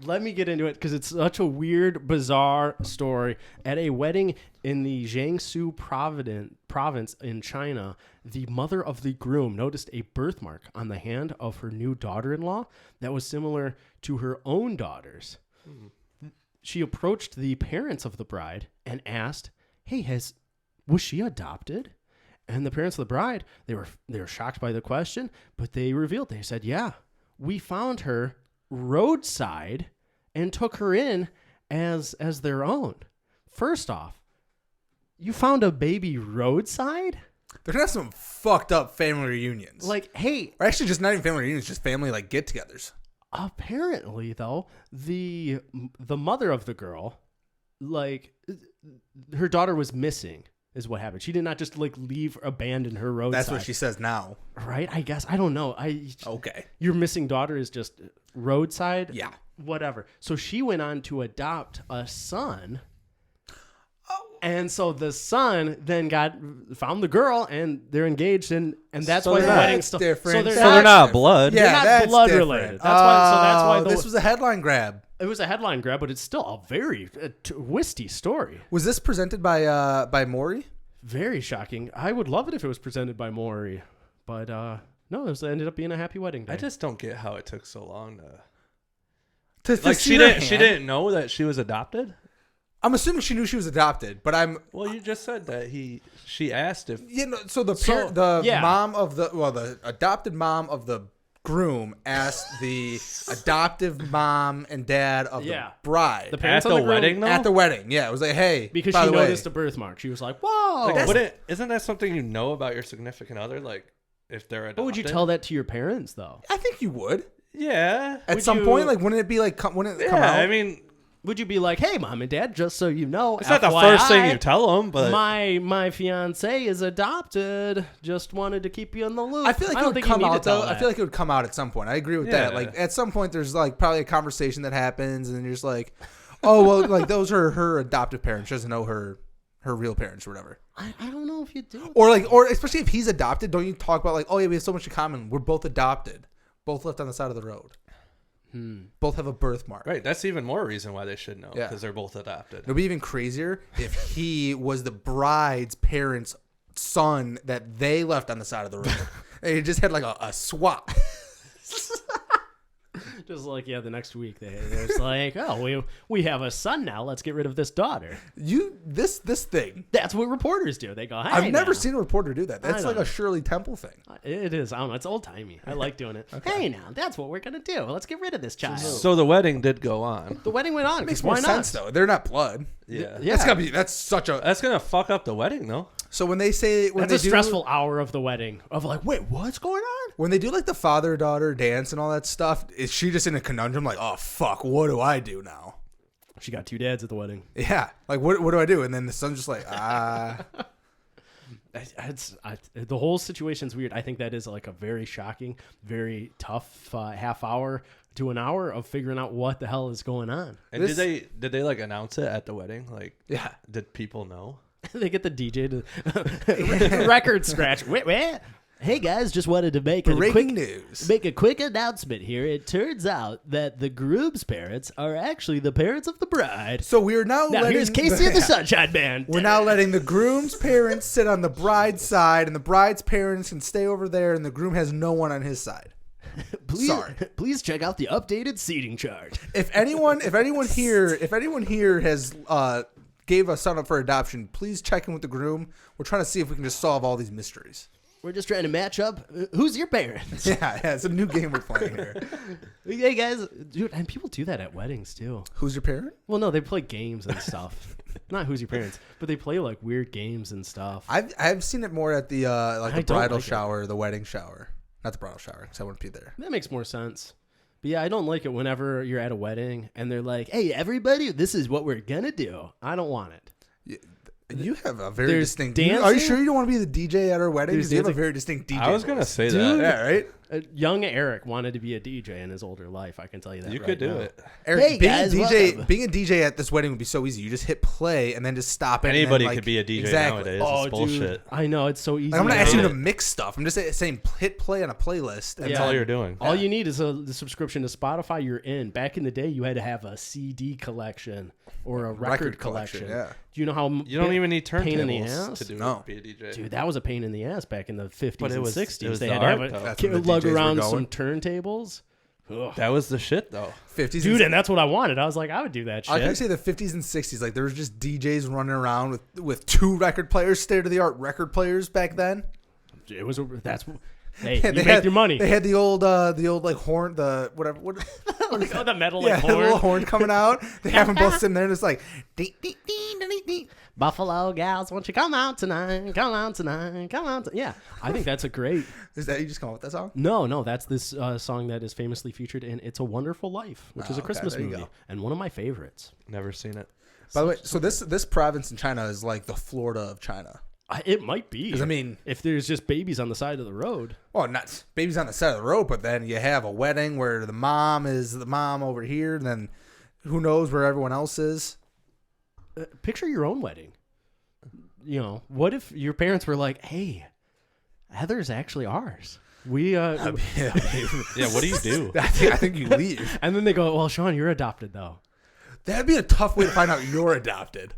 Let me get into it because it's such a weird, bizarre story. At a wedding in the Jiangsu province in China, the mother of the groom noticed a birthmark on the hand of her new daughter-in-law that was similar to her own daughter's. She approached the parents of the bride and asked, "Hey, was she adopted?" And the parents of the bride, they were shocked by the question, but they revealed, they said, "Yeah, we found her roadside and took her in as their own." First off, you found a baby roadside? They're gonna have some fucked up family reunions. Like, hey, or actually, just not even family reunions, just family like get-togethers. Apparently, though, the mother of the girl, like, her daughter was missing. Is what happened. She did not just like abandon her roadside. That's what she says now, right? I guess I don't know. Okay. Your missing daughter is just roadside. Yeah. Whatever. So she went on to adopt a son. And so the son then found the girl, and they're engaged, and that's why the wedding's still different. So they're not blood. They're not blood related. That's why this was a headline grab. It was a headline grab, but it's still a very twisty story. Was this presented by Maury? Very shocking. I would love it if it was presented by Maury, but no, it ended up being a happy wedding day. I just don't get how it took so long to like she didn't know that she was adopted. I'm assuming she knew she was adopted, but Well, you just said that she asked if. So the adopted mom of the groom asked the adoptive mom and dad of the bride. The parents at the wedding, though? At the wedding, yeah. It was like, hey, because she noticed a birthmark. She was like, whoa. Like, isn't that something you know about your significant other? Like, if they're adopted? But would you tell that to your parents, though? I think you would. Yeah. At some point, like, wouldn't it be like, wouldn't it come out? I mean... Would you be like, "Hey, Mom and Dad, just so you know, it's not the first thing you tell them, but my fiance is adopted. Just wanted to keep you in the loop." I feel like it would come out though. I feel like it would come out at some point. I agree with that. Like at some point, there's like probably a conversation that happens, and you're just like, "Oh, well, like those are her adoptive parents. She doesn't know her real parents or whatever." I don't know if you do. Or especially if he's adopted, don't you talk about like, "Oh yeah, we have so much in common. We're both adopted, both left on the side of the road." Both have a birthmark. Right. That's even more reason why they should know, because they're both adopted. It'll be even crazier if he was the bride's parents' son that they left on the side of the road. They just had like a swap. Just like, the next week they're just like, "Oh, we have a son now. Let's get rid of this daughter." This thing. That's what reporters do. They go, "Hey, I've never seen a reporter do that. That's like a Shirley Temple thing." It is. I don't know. It's old timey. I like doing it. Okay. Hey, now that's what we're gonna do. Let's get rid of this child. So the wedding did go on. The wedding went on. It makes more sense though. They're not blood. Yeah. That's gonna fuck up the wedding though. So when they say that's a stressful hour of the wedding of like, wait, what's going on? When they do like the father-daughter dance and all that stuff, is she just in a conundrum like, oh fuck, what do I do now? She got two dads at the wedding. Yeah, like what do I do? And then the son's just like, the whole situation's weird. I think that is like a very shocking, very tough half hour to an hour of figuring out what the hell is going on. And did they like announce it at the wedding? Like, yeah, did people know? They get the DJ to record scratch. Wait. Hey guys, just wanted to make a quick announcement here. It turns out that the groom's parents are actually the parents of the bride. So we're now here's Casey and the Sunshine Band. We're now letting the groom's parents sit on the bride's side, and the bride's parents can stay over there, and the groom has no one on his side. Please check out the updated seating chart. If anyone here has gave a son up for adoption, please check in with the groom. We're trying to see if we can just solve all these mysteries. We're just trying to match up. Who's your parents? Yeah, it's a new game we're playing here. Hey, guys. Dude, and people do that at weddings, too. Who's your parent? Well, no, they play games and stuff. Not who's your parents, but they play, like, weird games and stuff. I've seen it more at the the bridal like shower, the wedding shower. Not the bridal shower, because I wouldn't be there. That makes more sense. But, yeah, I don't like it whenever you're at a wedding and they're like, hey, everybody, this is what we're going to do. I don't want it. You have a very distinct. Dancing? Are you sure you don't want to be the DJ at our wedding? Because you have a very distinct DJ. I was gonna say Dude. that. Yeah, right. Young Eric wanted to be a DJ in his older life. I can tell you that. You right could do now. it. Eric, Hey, guys, welcome. being a DJ at this wedding would be so easy. You just hit play and then just stop it. Anybody and then, could be a DJ exactly. nowadays. Oh, It's bullshit. I know it's so easy. Like, I'm not now. asking you to mix stuff. I'm just saying hit play on a playlist. And That's all you're doing. All you need is the subscription to Spotify. You're in. Back in the day, you had to have a CD collection or a record collection. Yeah. Do you know how You don't even need pain in the turntables ass? to do No. be a DJ. Dude, that was a pain in the ass back in the 50s But it and was- 60s. it was They the had to have art, though. That's when the lug DJs were around going. some turntables. Ugh. That was the shit, though. 50s, Dude, and that's what I wanted. I was like, I would do that I can shit. say the 50s and 60s. Like there was just DJs running around with two record players, state of the art record players back then. It was that's. Hey, Yeah, you make your money. They had the old like horn, the whatever. What Like, oh, the metal yeah, like the horn. little horn coming out. They have them both sitting there, and it's like, dee, dee, dee, dee, dee. Buffalo gals, won't you come out tonight? Come out tonight. Come out. Yeah, I think that's a great. Is that you just come up with that song? No, that's this song that is famously featured in "It's a Wonderful Life," which is a okay, Christmas there you movie go. and one of my favorites. Never seen it. By the way, so this province in China is like the Florida of China. It might be. 'Cause, I mean, if there's just babies on the side of the road. well, not babies on the side of the road, but then you have a wedding where the mom is the mom over here, and then who knows where everyone else is. Picture your own wedding. You know, what if your parents were like, "Hey, Heather's actually ours. We Yeah, what do you do? I think you leave. and then they go, "Well, Sean, you're adopted though." That'd be a tough way to find out you're adopted.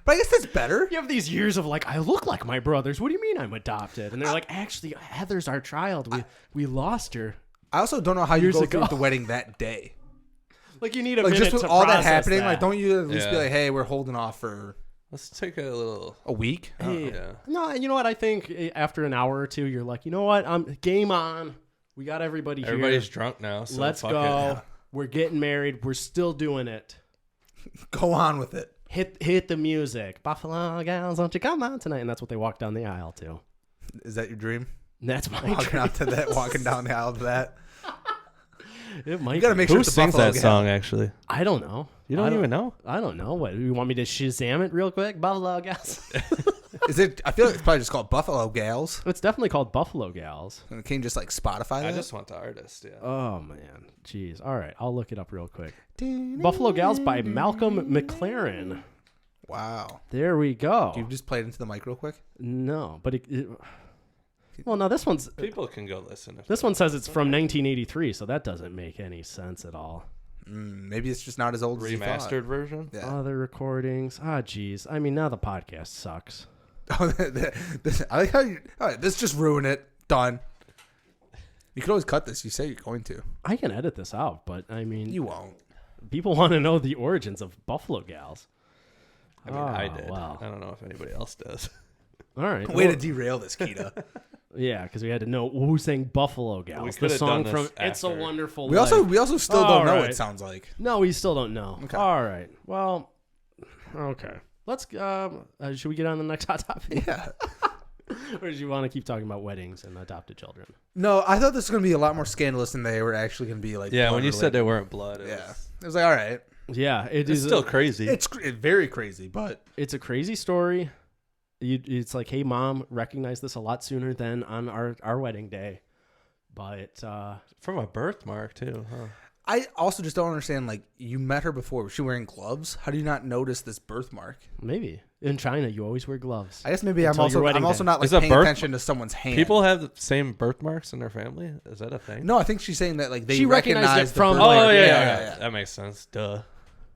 But I guess that's better. You have these years of like, I look like my brothers. What do you mean I'm adopted? And they're like, actually, Heather's our child. We lost her. I also don't know how you Years go ago. through the wedding that day. Like you need a Like minute just with to all that process happening, that. like don't you at least be Yeah. like, hey, we're holding off for Let's take a little. a week? Hey, Yeah. No, and you know what? I think after an hour or two, you're like, you know what? I'm game on. We got everybody Everybody's here. drunk now. So Let's fuck go. it. Yeah. We're getting married. We're still doing it. Go on with it. Hit the music. Buffalo gals, don't you come out tonight? And that's what they walk down the aisle to. Is that your dream? And that's my Walking dream. out to that, walking down the aisle to that. It might You gotta be. make sure Who it's a sings Buffalo that Gal. song? Actually, I don't know. you don't even know. I don't know. What you want me to Shazam it real quick? Buffalo gals. Is it? I feel like it's probably just called Buffalo Gals. It's definitely called Buffalo Gals. And can you just like Spotify that? I just want the artist. Yeah. Oh man, jeez. All right, I'll look it up real quick. Buffalo Gals by Malcolm McLaren. Wow. There we go. You just played into the mic real quick. No, but well, no. This People can go listen. If this they one says it's from 1983, so that doesn't make any sense at all. Maybe it's just not as old as you thought. remastered version. Yeah. Other recordings. Ah, jeez. I mean, now the podcast sucks. I like how you. All right, this just ruin it. Done. You could always cut this. You say you're going to. I can edit this out, but I mean, You won't. people want to know the origins of Buffalo Gals. I mean, I Oh, did. wow. I don't know if anybody else does. All right. Way well, to derail this, Keita. yeah, because we had to know who sang Buffalo Gals. The could've song done from this "It's a after. Wonderful we Life." also still don't know. Alright. It sounds like. No, we still don't know. Okay. All right. Well, okay. Let's. Should we get on the next hot topic? Yeah. Or do you want to keep talking about weddings and adopted children? No, I thought this was gonna be a lot more scandalous than they were actually gonna be. Like, Yeah, when you blood said they related. weren't blood, Yeah, was, it was like, all right, Yeah, it's still crazy. it's very crazy, but it's a crazy story. It's like, hey, mom, recognize this a lot sooner than on our wedding day. But From a birthmark too, huh? I also just don't understand. Like, you met her before. Was she wearing gloves? How do you not notice this birthmark? maybe in China you always wear gloves. I guess maybe I'm Until your wedding also day. not like Is a paying birth- attention to someone's hand. People have the same birthmarks in their family. Is that a thing? No, I think she's saying that like they She recognized recognize it the from, birthmark. Oh yeah, yeah. that makes sense. Duh.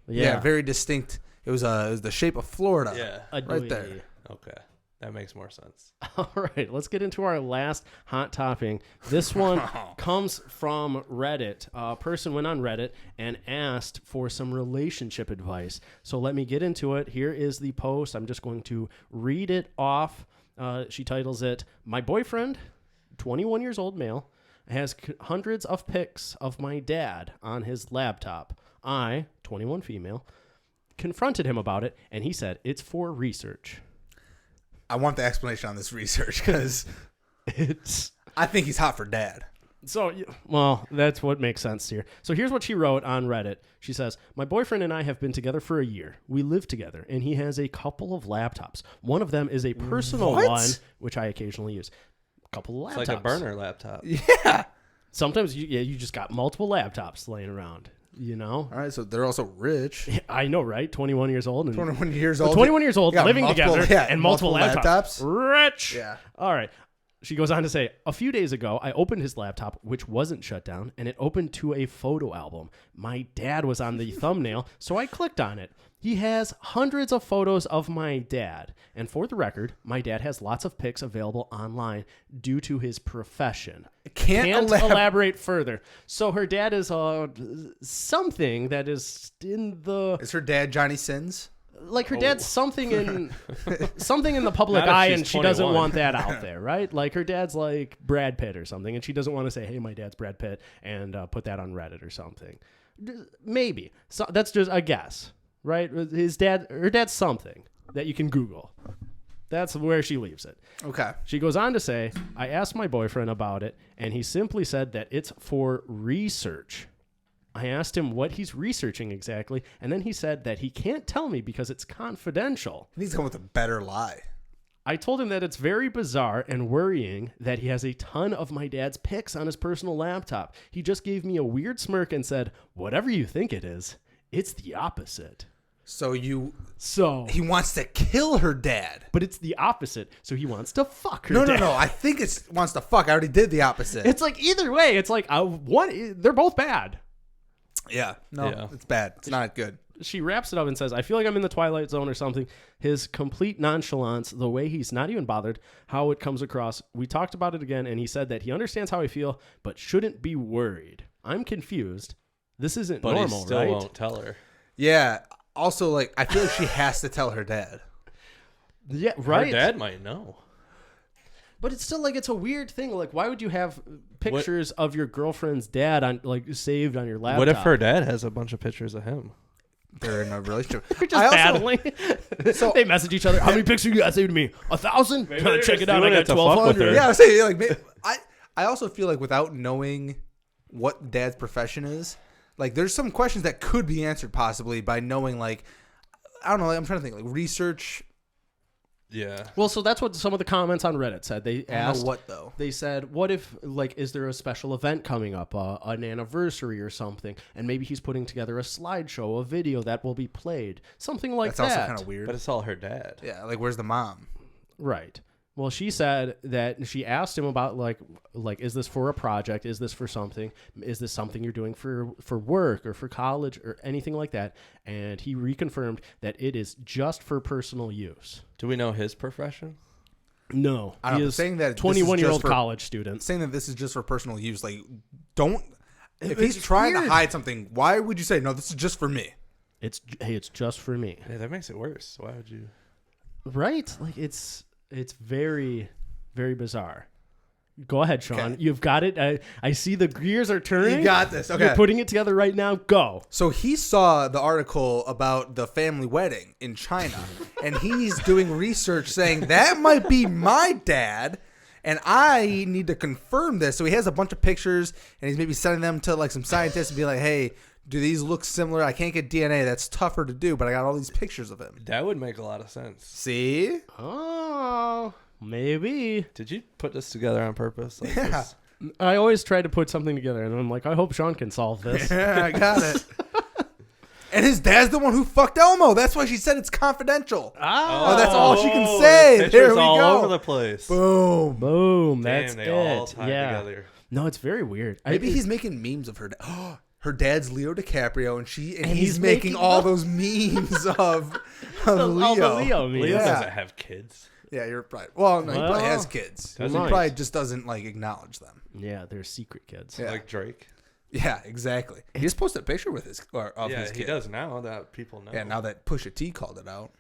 Yeah, very distinct. It was the shape of Florida. Yeah. A right there. Okay. That makes more sense. All right, let's get into our last hot topping. This one comes from Reddit. A person went on Reddit and asked for some relationship advice. So let me get into it. Here is the post. I'm just going to read it off. She titles it, "My boyfriend, 21 years old male, has hundreds of pics of my dad on his laptop. I, 21 female, confronted him about it, and he said it's for research." I want the explanation on this research because I think he's hot for dad. So, well, that's what makes sense here. So here's what she wrote on Reddit. She says, "My boyfriend and I have been together for a year. We live together, and he has a couple of laptops. One of them is a personal one, which I occasionally use. A couple of laptops. It's like a burner laptop. Yeah. Sometimes you just got multiple laptops laying around, All right, so they're also rich. I know, right? 21 years old. And 21 years old. 21 years old, living multiple, together, yeah, and multiple laptops. Rich. Yeah. All right. She goes on to say, "A few days ago, I opened his laptop, which wasn't shut down, and it opened to a photo album. My dad was on the thumbnail, so I clicked on it. He has hundreds of photos of my dad. And for the record, my dad has lots of pics available online due to his profession. Can't elaborate further." So her dad is something that is in the... Is her dad Johnny Sins? Like her dad's something in the public eye, and she doesn't want that out there, right? Like her dad's like Brad Pitt or something, and she doesn't want to say, "Hey, my dad's Brad Pitt," and put that on Reddit or something. Maybe. So that's just a guess, right? Her dad's something that you can Google. That's where she leaves it. Okay. She goes on to say, "I asked my boyfriend about it, and he simply said that it's for research. I asked him what he's researching exactly, and then he said that he can't tell me because it's confidential. He needs to come with a better lie." I told him that it's very bizarre and worrying that he has a ton of my dad's pics on his personal laptop. He just gave me a weird smirk and said, 'Whatever you think it is, it's the opposite.'" So he wants to kill her dad. But it's the opposite. So he wants to fuck her dad. No. I think it's wants to fuck. I already did the opposite. It's like either way. It's like they're both bad. Yeah. No, It's bad. It's not good. She wraps it up and says, "I feel like I'm in the Twilight Zone or something. His complete nonchalance, the way he's not even bothered, how it comes across. We talked about it again, and he said that he understands how I feel, but shouldn't be worried. I'm confused. This isn't normal, right?" But he still won't tell her. Yeah. Also, like, I feel like she has to tell her dad. Yeah, right. Her dad might know. But it's still like it's a weird thing. Like, why would you have pictures of your girlfriend's dad on saved on your laptop? What if her dad has a bunch of pictures of him? They're in a relationship. They're just battling. So they message each other. "How many pictures you got saved to me? 1,000? Check it out. I got 1,200. Yeah, I was saying, like, I also feel like without knowing what dad's profession is, like, there's some questions that could be answered possibly by knowing, like, I don't know. I'm trying to think, like, research. Yeah. Well, so that's what some of the comments on Reddit said. They asked, what though? They said, "What if, like, is there a special event coming up, an anniversary or something, and maybe he's putting together a slideshow, a video that will be played, something like that." That's also kind of weird. But it's all her dad. Yeah, like, where's the mom? Right. Well, she said that she asked him about like, is this for a project? Is this for something? Is this something you're doing for work or for college or anything like that? And he reconfirmed that it is just for personal use. Do we know his profession? No. I don't know. Saying that 21-year-old college student. Saying that this is just for personal use, like, don't. If he's trying to hide something, why would you say, "No, this is just for me"? It's just for me. Yeah, that makes it worse. Why would you? Right? Like, it's very, very bizarre. Go ahead, Sean. Okay. You've got it. I see the gears are turning. You got this. Okay. You're putting it together right now. Go. So he saw the article about the family wedding in China, and he's doing research saying that might be my dad, and I need to confirm this. So he has a bunch of pictures, and he's maybe sending them to like some scientists and be like, "Hey, do these look similar? I can't get DNA. That's tougher to do, but I got all these pictures of him." That would make a lot of sense. See? Oh, maybe. Did you put this together on purpose? Like Yeah. this? I always try to put something together, and I'm like, I hope Sean can solve this. Yeah, I got it. And his dad's the one who fucked Elmo. That's why she said it's confidential. Oh, that's all she can say. The There we all go. over the place. Boom. Boom. Damn, That's they it. all tie Yeah. together. No, it's very weird. Maybe he's making memes of her. Her dad's Leo DiCaprio, and he's making making all those memes of all the Leo. Leo memes. Leo Yeah. doesn't have kids. Yeah, you're probably. Well, no, he probably has kids. He Does he? probably just doesn't like acknowledge them. Yeah, they're secret kids. Yeah. Like Drake. Yeah, exactly. He just posted a picture with his of Yeah, his kid. he does now that people know. Yeah, now that Pusha T called it out.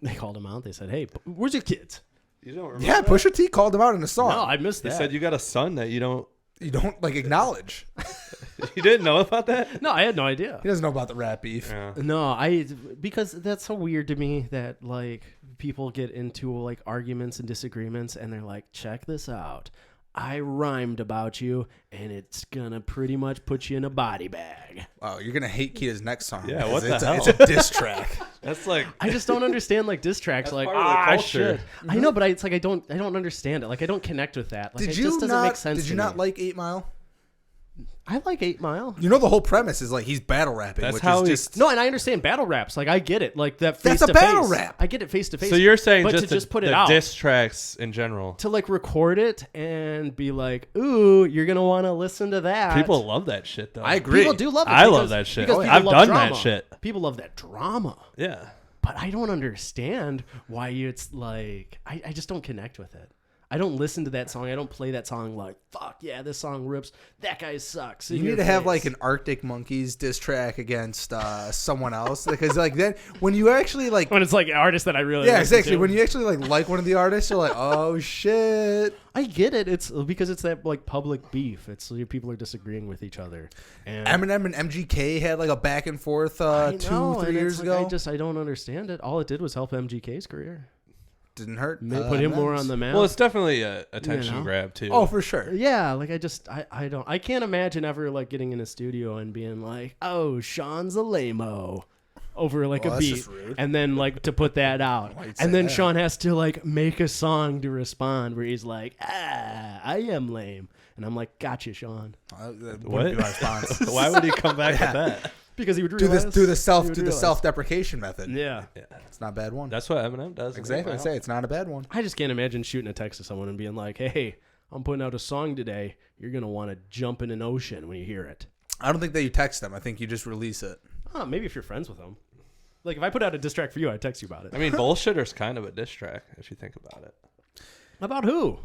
They called him out. They said, "Hey, where's your kids?" You don't remember Yeah, that? Pusha T called him out in a song. No, I missed He that. said you got a son that you don't. You don't like acknowledge. You didn't know about that? No, I had no idea. He doesn't know about the rap beef. Yeah. No, because that's so weird to me that like people get into like arguments and disagreements and they're like, check this out. I rhymed about you and it's gonna pretty much put you in a body bag. Wow, you're gonna hate Kita's next song. Yeah, what the it's hell? It's a diss track. That's like. I just don't understand like diss tracks. That's Like, part of the culture. shit. I know, but it's like I don't understand it. Like I don't connect with that. Like Did it you just doesn't not? make sense. Did you to not me. like 8 Mile? I like 8 Mile. You know the whole premise is like he's battle rapping, That's which how is he- just No, and I understand battle raps. Like I get it. Like that face That's a to battle face. rap. I get it face to face. So you're saying but just to just put it the out. diss tracks in general. To like record it and be like, ooh, you're gonna want to listen to that. People love that shit though. I agree. People do love it. I love because- that shit. because Oh, yeah. people I've love done drama. that shit. People love that drama. Yeah. But I don't understand why it's like I just don't connect with it. I don't listen to that song. I don't play that song like, fuck yeah, this song rips. That guy sucks. You need to have like an Arctic Monkeys diss track against someone else, because like then when you actually like when it's like an artist that I really yeah, listen exactly. to. When you actually like one of the artists, you're like, oh shit. I get it. It's because it's that like public beef. It's people are disagreeing with each other. And Eminem and MGK had like a back and forth I know, 2-3 and years it's like, ago. I don't understand it. All it did was help MGK's career. Didn't hurt. Put him more Eminem's. on the map. Well, it's definitely a attention You know? grab too. Oh, for sure. Yeah, like I can't imagine ever like getting in a studio and being like, oh, Sean's a lame-o over like Well, a that's beat, just rude. and then like to put that out, Why'd you say and then that? Sean has to like make a song to respond where he's like, I am lame, and I'm like, gotcha, Sean, That What? wouldn't be my response. Why would he come back with that? because he would do realize, this, do the he would realize. self-deprecation method. Yeah, Yeah. It's not a bad one. That's what Eminem does. Exactly. I say it's not a bad one. I just can't imagine shooting a text to someone and being like, hey, I'm putting out a song today. You're gonna want to jump in an ocean when you hear it. I don't think that you text them. I think you just release it. Huh, maybe if you're friends with them. Like if I put out a diss track for you, I'd text you about it. I mean, Bullshitter's kind of a diss track if you think about it. About who?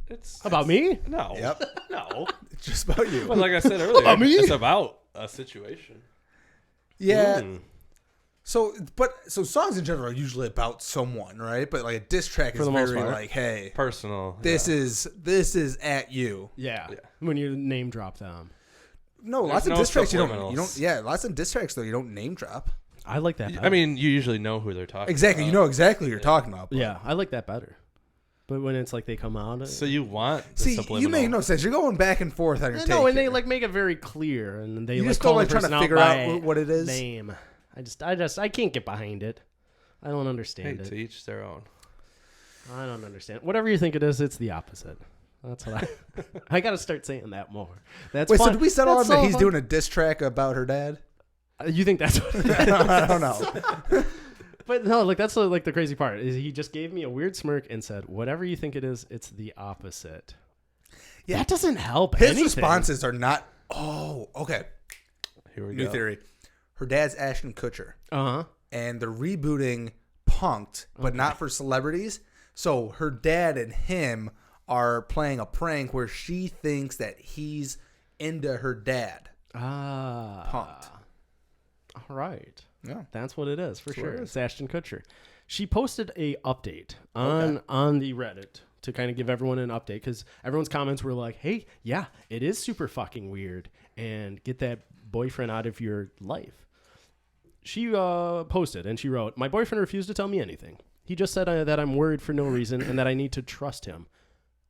It's About me? no, Yep. no. It's just about you. But like I said earlier, Me? it's about a situation. Yeah. Mm. So songs in general are usually about someone, right? But like a diss track For is the most very part. like, hey, Personal. this yeah. is at you. Yeah. Yeah. When you name drop them. No, There's lots of no diss tracks you don't. subliminals. Yeah, lots of diss tracks though you don't name drop. I like that better. I mean, you usually know who they're talking. Exactly, about. you know exactly what you're talking about. but- yeah, I like that better. But when it's like they come out. So you want the See, subliminal. you make no sense. You're going back and forth on your take. no, and they here. like make it very clear, and they You like just call don't like the trying to person figure by out what it is? Name. I can't get behind it. I don't Hey, understand to it. each their own. I don't understand. Whatever you think it is, it's the opposite. That's what I got to start saying that more. That's Wait, so fun. did we settle on That's that so he's fun. doing a diss track about her dad? You think that's what it is? I don't know. But no, like that's like the crazy part is he just gave me a weird smirk and said, "Whatever you think it is, it's the opposite." Yeah. That doesn't help. His anything. responses are not. Oh, okay. Here we New go. theory. Her dad's Ashton Kutcher, Uh-huh. and they're rebooting Punked, but not for celebrities. So her dad and him are playing a prank where she thinks that he's into her dad. Ah. Punked. All right. Yeah. That's what it is for That's what sure. it is. It's Ashton Kutcher. She posted a update on the Reddit to kind of give everyone an update because everyone's comments were like, "Hey, yeah, it is super fucking weird, and get that boyfriend out of your life." She posted and she wrote, "My boyfriend refused to tell me anything. He just said that I'm worried for no reason and that I need to trust him.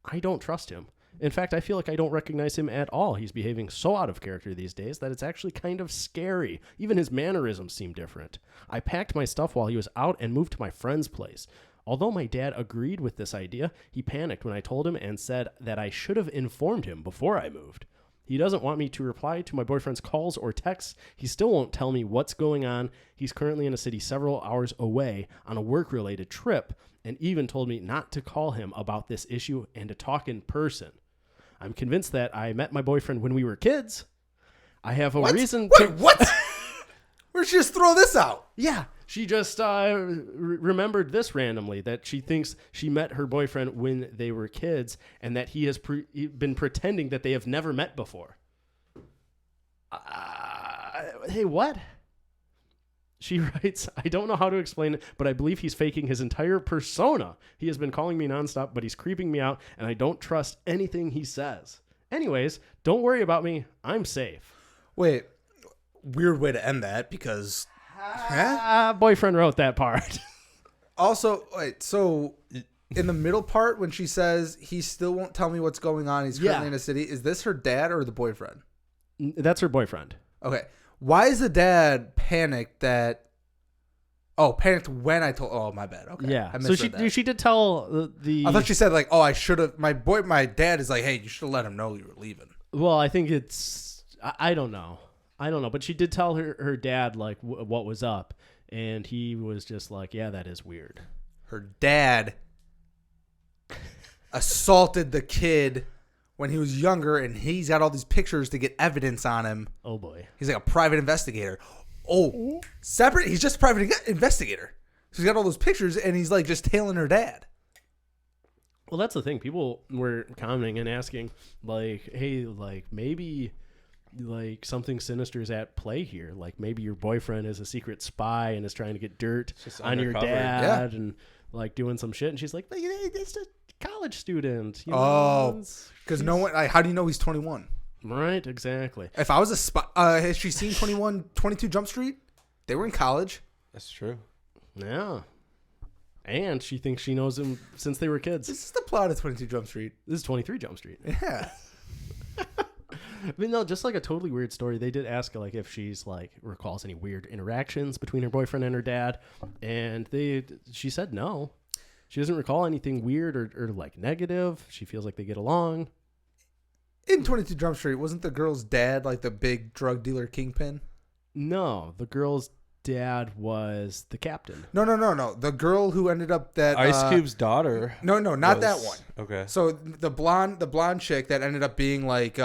I don't trust him. In fact, I feel like I don't recognize him at all. He's behaving so out of character these days that it's actually kind of scary. Even his mannerisms seem different. I packed my stuff while he was out and moved to my friend's place. Although my dad agreed with this idea, he panicked when I told him and said that I should have informed him before I moved. He doesn't want me to reply to my boyfriend's calls or texts. He still won't tell me what's going on. He's currently in a city several hours away on a work-related trip and even told me not to call him about this issue and to talk in person. I'm convinced that I met my boyfriend when we were kids. I have a reason to... Wait, what? Where'd she just throw this out? Yeah. She just remembered this randomly, that she thinks she met her boyfriend when they were kids and that he has been pretending that they have never met before. Hey, what? She writes, I don't know how to explain it, but I believe he's faking his entire persona. He has been calling me nonstop, but he's creeping me out, and I don't trust anything he says. Anyways, don't worry about me. I'm safe. Wait, weird way to end that because... Boyfriend wrote that part. Also, wait, so in the middle part when she says he still won't tell me what's going on, he's currently in a city, is this her dad or the boyfriend? That's her boyfriend. Okay. Why is the dad panicked that... Oh, panicked when I told... Oh, my bad. Okay. Yeah. So she did tell the... I thought she said like, oh, I should have... My dad is like, hey, you should have let him know you were leaving. Well, I think it's... I don't know. But she did tell her dad like what was up. And he was just like, yeah, that is weird. Her dad assaulted the kid when he was younger, and he's got all these pictures to get evidence on him. Oh, boy. He's like a private investigator. Oh, separate? He's just a private investigator. So he's got all those pictures, and he's like just tailing her dad. Well, that's the thing. People were commenting and asking, like, hey, like, maybe, like, something sinister is at play here. Like, maybe your boyfriend is a secret spy and is trying to get dirt on your dad and, like, doing some shit. And she's like, it's a college student. You know? Oh, because no one... how do you know he's 21? Right, exactly. If I was a spy... has she seen 22 Jump Street? They were in college. That's true. Yeah. And she thinks she knows him since they were kids. This is the plot of 22 Jump Street. This is 23 Jump Street. Yeah. But no, just like a totally weird story. They did ask like if she's like recalls any weird interactions between her boyfriend and her dad, and she said no. She doesn't recall anything weird or like negative. She feels like they get along. In 22 Jump Street, wasn't the girl's dad like the big drug dealer kingpin? No, the girl's dad was the captain. No. The girl who ended up that Ice Cube's daughter. No, not that one. Okay. So the blonde chick that ended up being like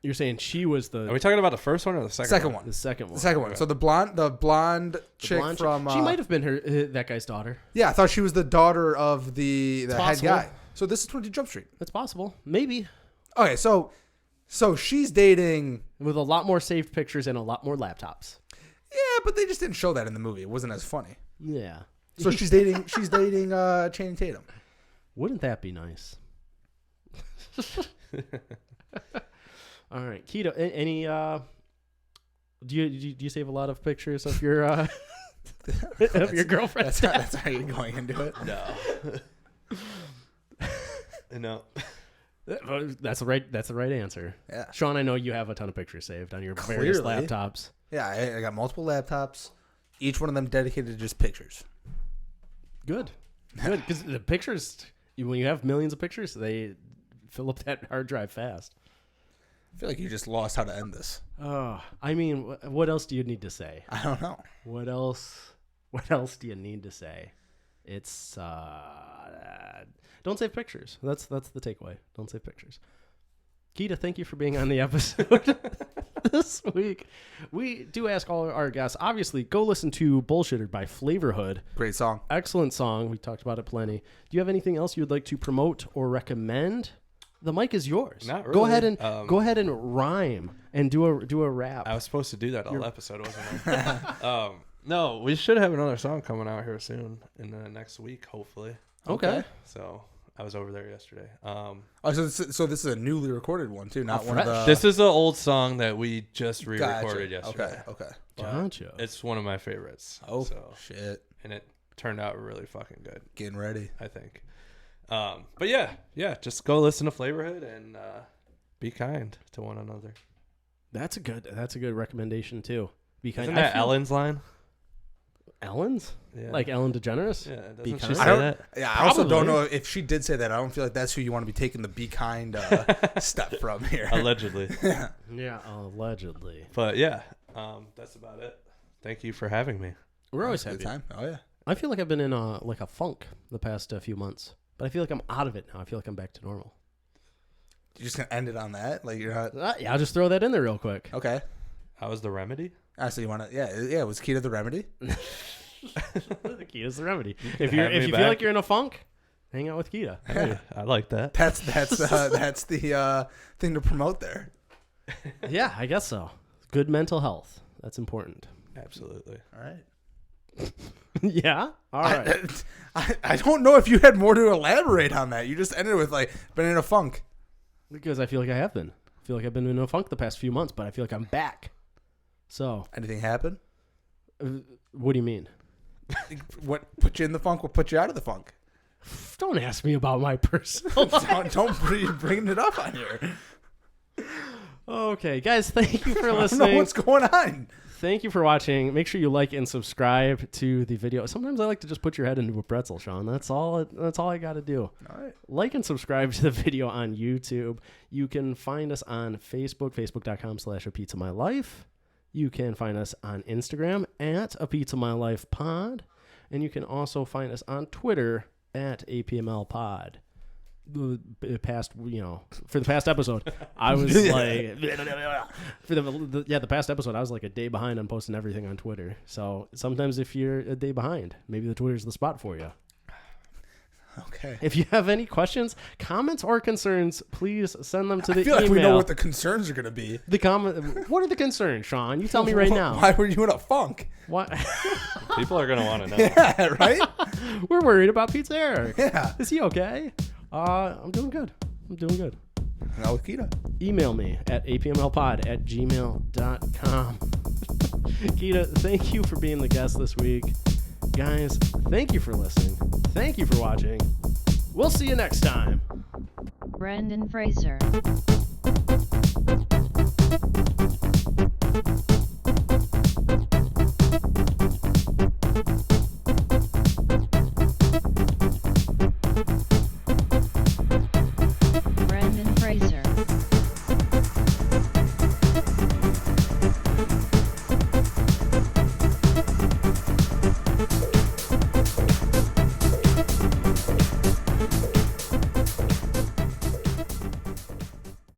you're saying she was the... Are we talking about the first one or the second one? The second one. The second one. So the blonde chick from... she might have been that guy's daughter. Yeah, I thought she was the daughter of the head guy. So this is 22 Jump Street. That's possible. Maybe. Okay, so she's dating... With a lot more saved pictures and a lot more laptops. Yeah, but they just didn't show that in the movie. It wasn't as funny. Yeah. So she's dating Channing Tatum. Wouldn't that be nice? All right, Keto. Any? Do you save a lot of pictures of your of your girlfriend? That's how you're going into it. No. That's the right answer. Yeah, Sean, I know you have a ton of pictures saved on your various laptops. Yeah, I got multiple laptops, each one of them dedicated to just pictures. Good, because the pictures, when you have millions of pictures, they fill up that hard drive fast. I feel like you just lost how to end this. Oh, I mean, what else do you need to say? I don't know. What else do you need to say? It's don't save pictures. That's the takeaway. Don't save pictures. Keita, thank you for being on the episode this week. We do ask all our guests, obviously, go listen to Bullshittered by Flavorhood. Great song. Excellent song. We talked about it plenty. Do you have anything else you would like to promote or recommend? The mic is yours. Not really. Go ahead and rhyme and do a rap. I was supposed to do that all episode, wasn't I? No, we should have another song coming out here soon in the next week, hopefully. Okay. So I was over there yesterday. So this is a newly recorded one too, not one of the... This is an old song that we just re-recorded yesterday. Okay. Gotcha. It's one of my favorites. Oh, so, shit. And it turned out really fucking good. Getting ready. I think. But yeah, just go listen to Flavorhood and be kind to one another. That's a good recommendation too. Be kind. Isn't that Ellen's line? Ellen's? Yeah. Like Ellen DeGeneres? Yeah, be doesn't kind. she say that? Yeah, I also don't know if she did say that. I don't feel like that's who you want to be taking the be kind step from here. Allegedly. Yeah, allegedly. But yeah, that's about it. Thank you for having me. We're always happy. Time. Oh yeah. I feel like I've been in a funk the past few months, but I feel like I'm out of it now. I feel like I'm back to normal. You're just gonna end it on that? Like you're not? Yeah, I'll just throw that in there real quick. Okay. How was the remedy? So you want to? Yeah. Was Keita the remedy? Kita's the remedy. If you feel like you're in a funk, hang out with Kita. Hey, I like that. That's the thing to promote there. Yeah, I guess so. Good mental health. That's important. Absolutely. All right. Yeah. All right. I don't know if you had more to elaborate on that. You just ended with like been in a funk. Because I feel like I have been. I feel like I've been in a funk the past few months, but I feel like I'm back. So. Anything happen? What do you mean? What put you in the funk? What put you out of the funk? Don't ask me about my personal life. Don't bring it up on here. Okay, guys, thank you for I listening. don't know what's going on. Thank you for watching. Make sure you like and subscribe to the video. Sometimes I like to just put your head into a pretzel, Sean. That's all I got to do. All right. Like and subscribe to the video on YouTube. You can find us on Facebook, facebook.com/apizza.mylife. You can find us on Instagram at apizza.mylife.pod. And you can also find us on Twitter at apmlpod. For the past episode, I was like, the past episode, I was like a day behind on posting everything on Twitter. So sometimes if you're a day behind, maybe the Twitter's the spot for you. Okay. If you have any questions, comments, or concerns, please send them to the I feel email. like we know what the concerns are going to be. What are the concerns, Sean? You tell me right now. Why were you in a funk? What? People are going to want to know. Yeah, right? We're worried about Pizza Eric. Yeah. Is he okay? I'm doing good. Now with Kita. Email me at apmlpod@gmail.com. Kita, thank you for being the guest this week. Guys, thank you for listening. Thank you for watching. We'll see you next time. Brendan Fraser.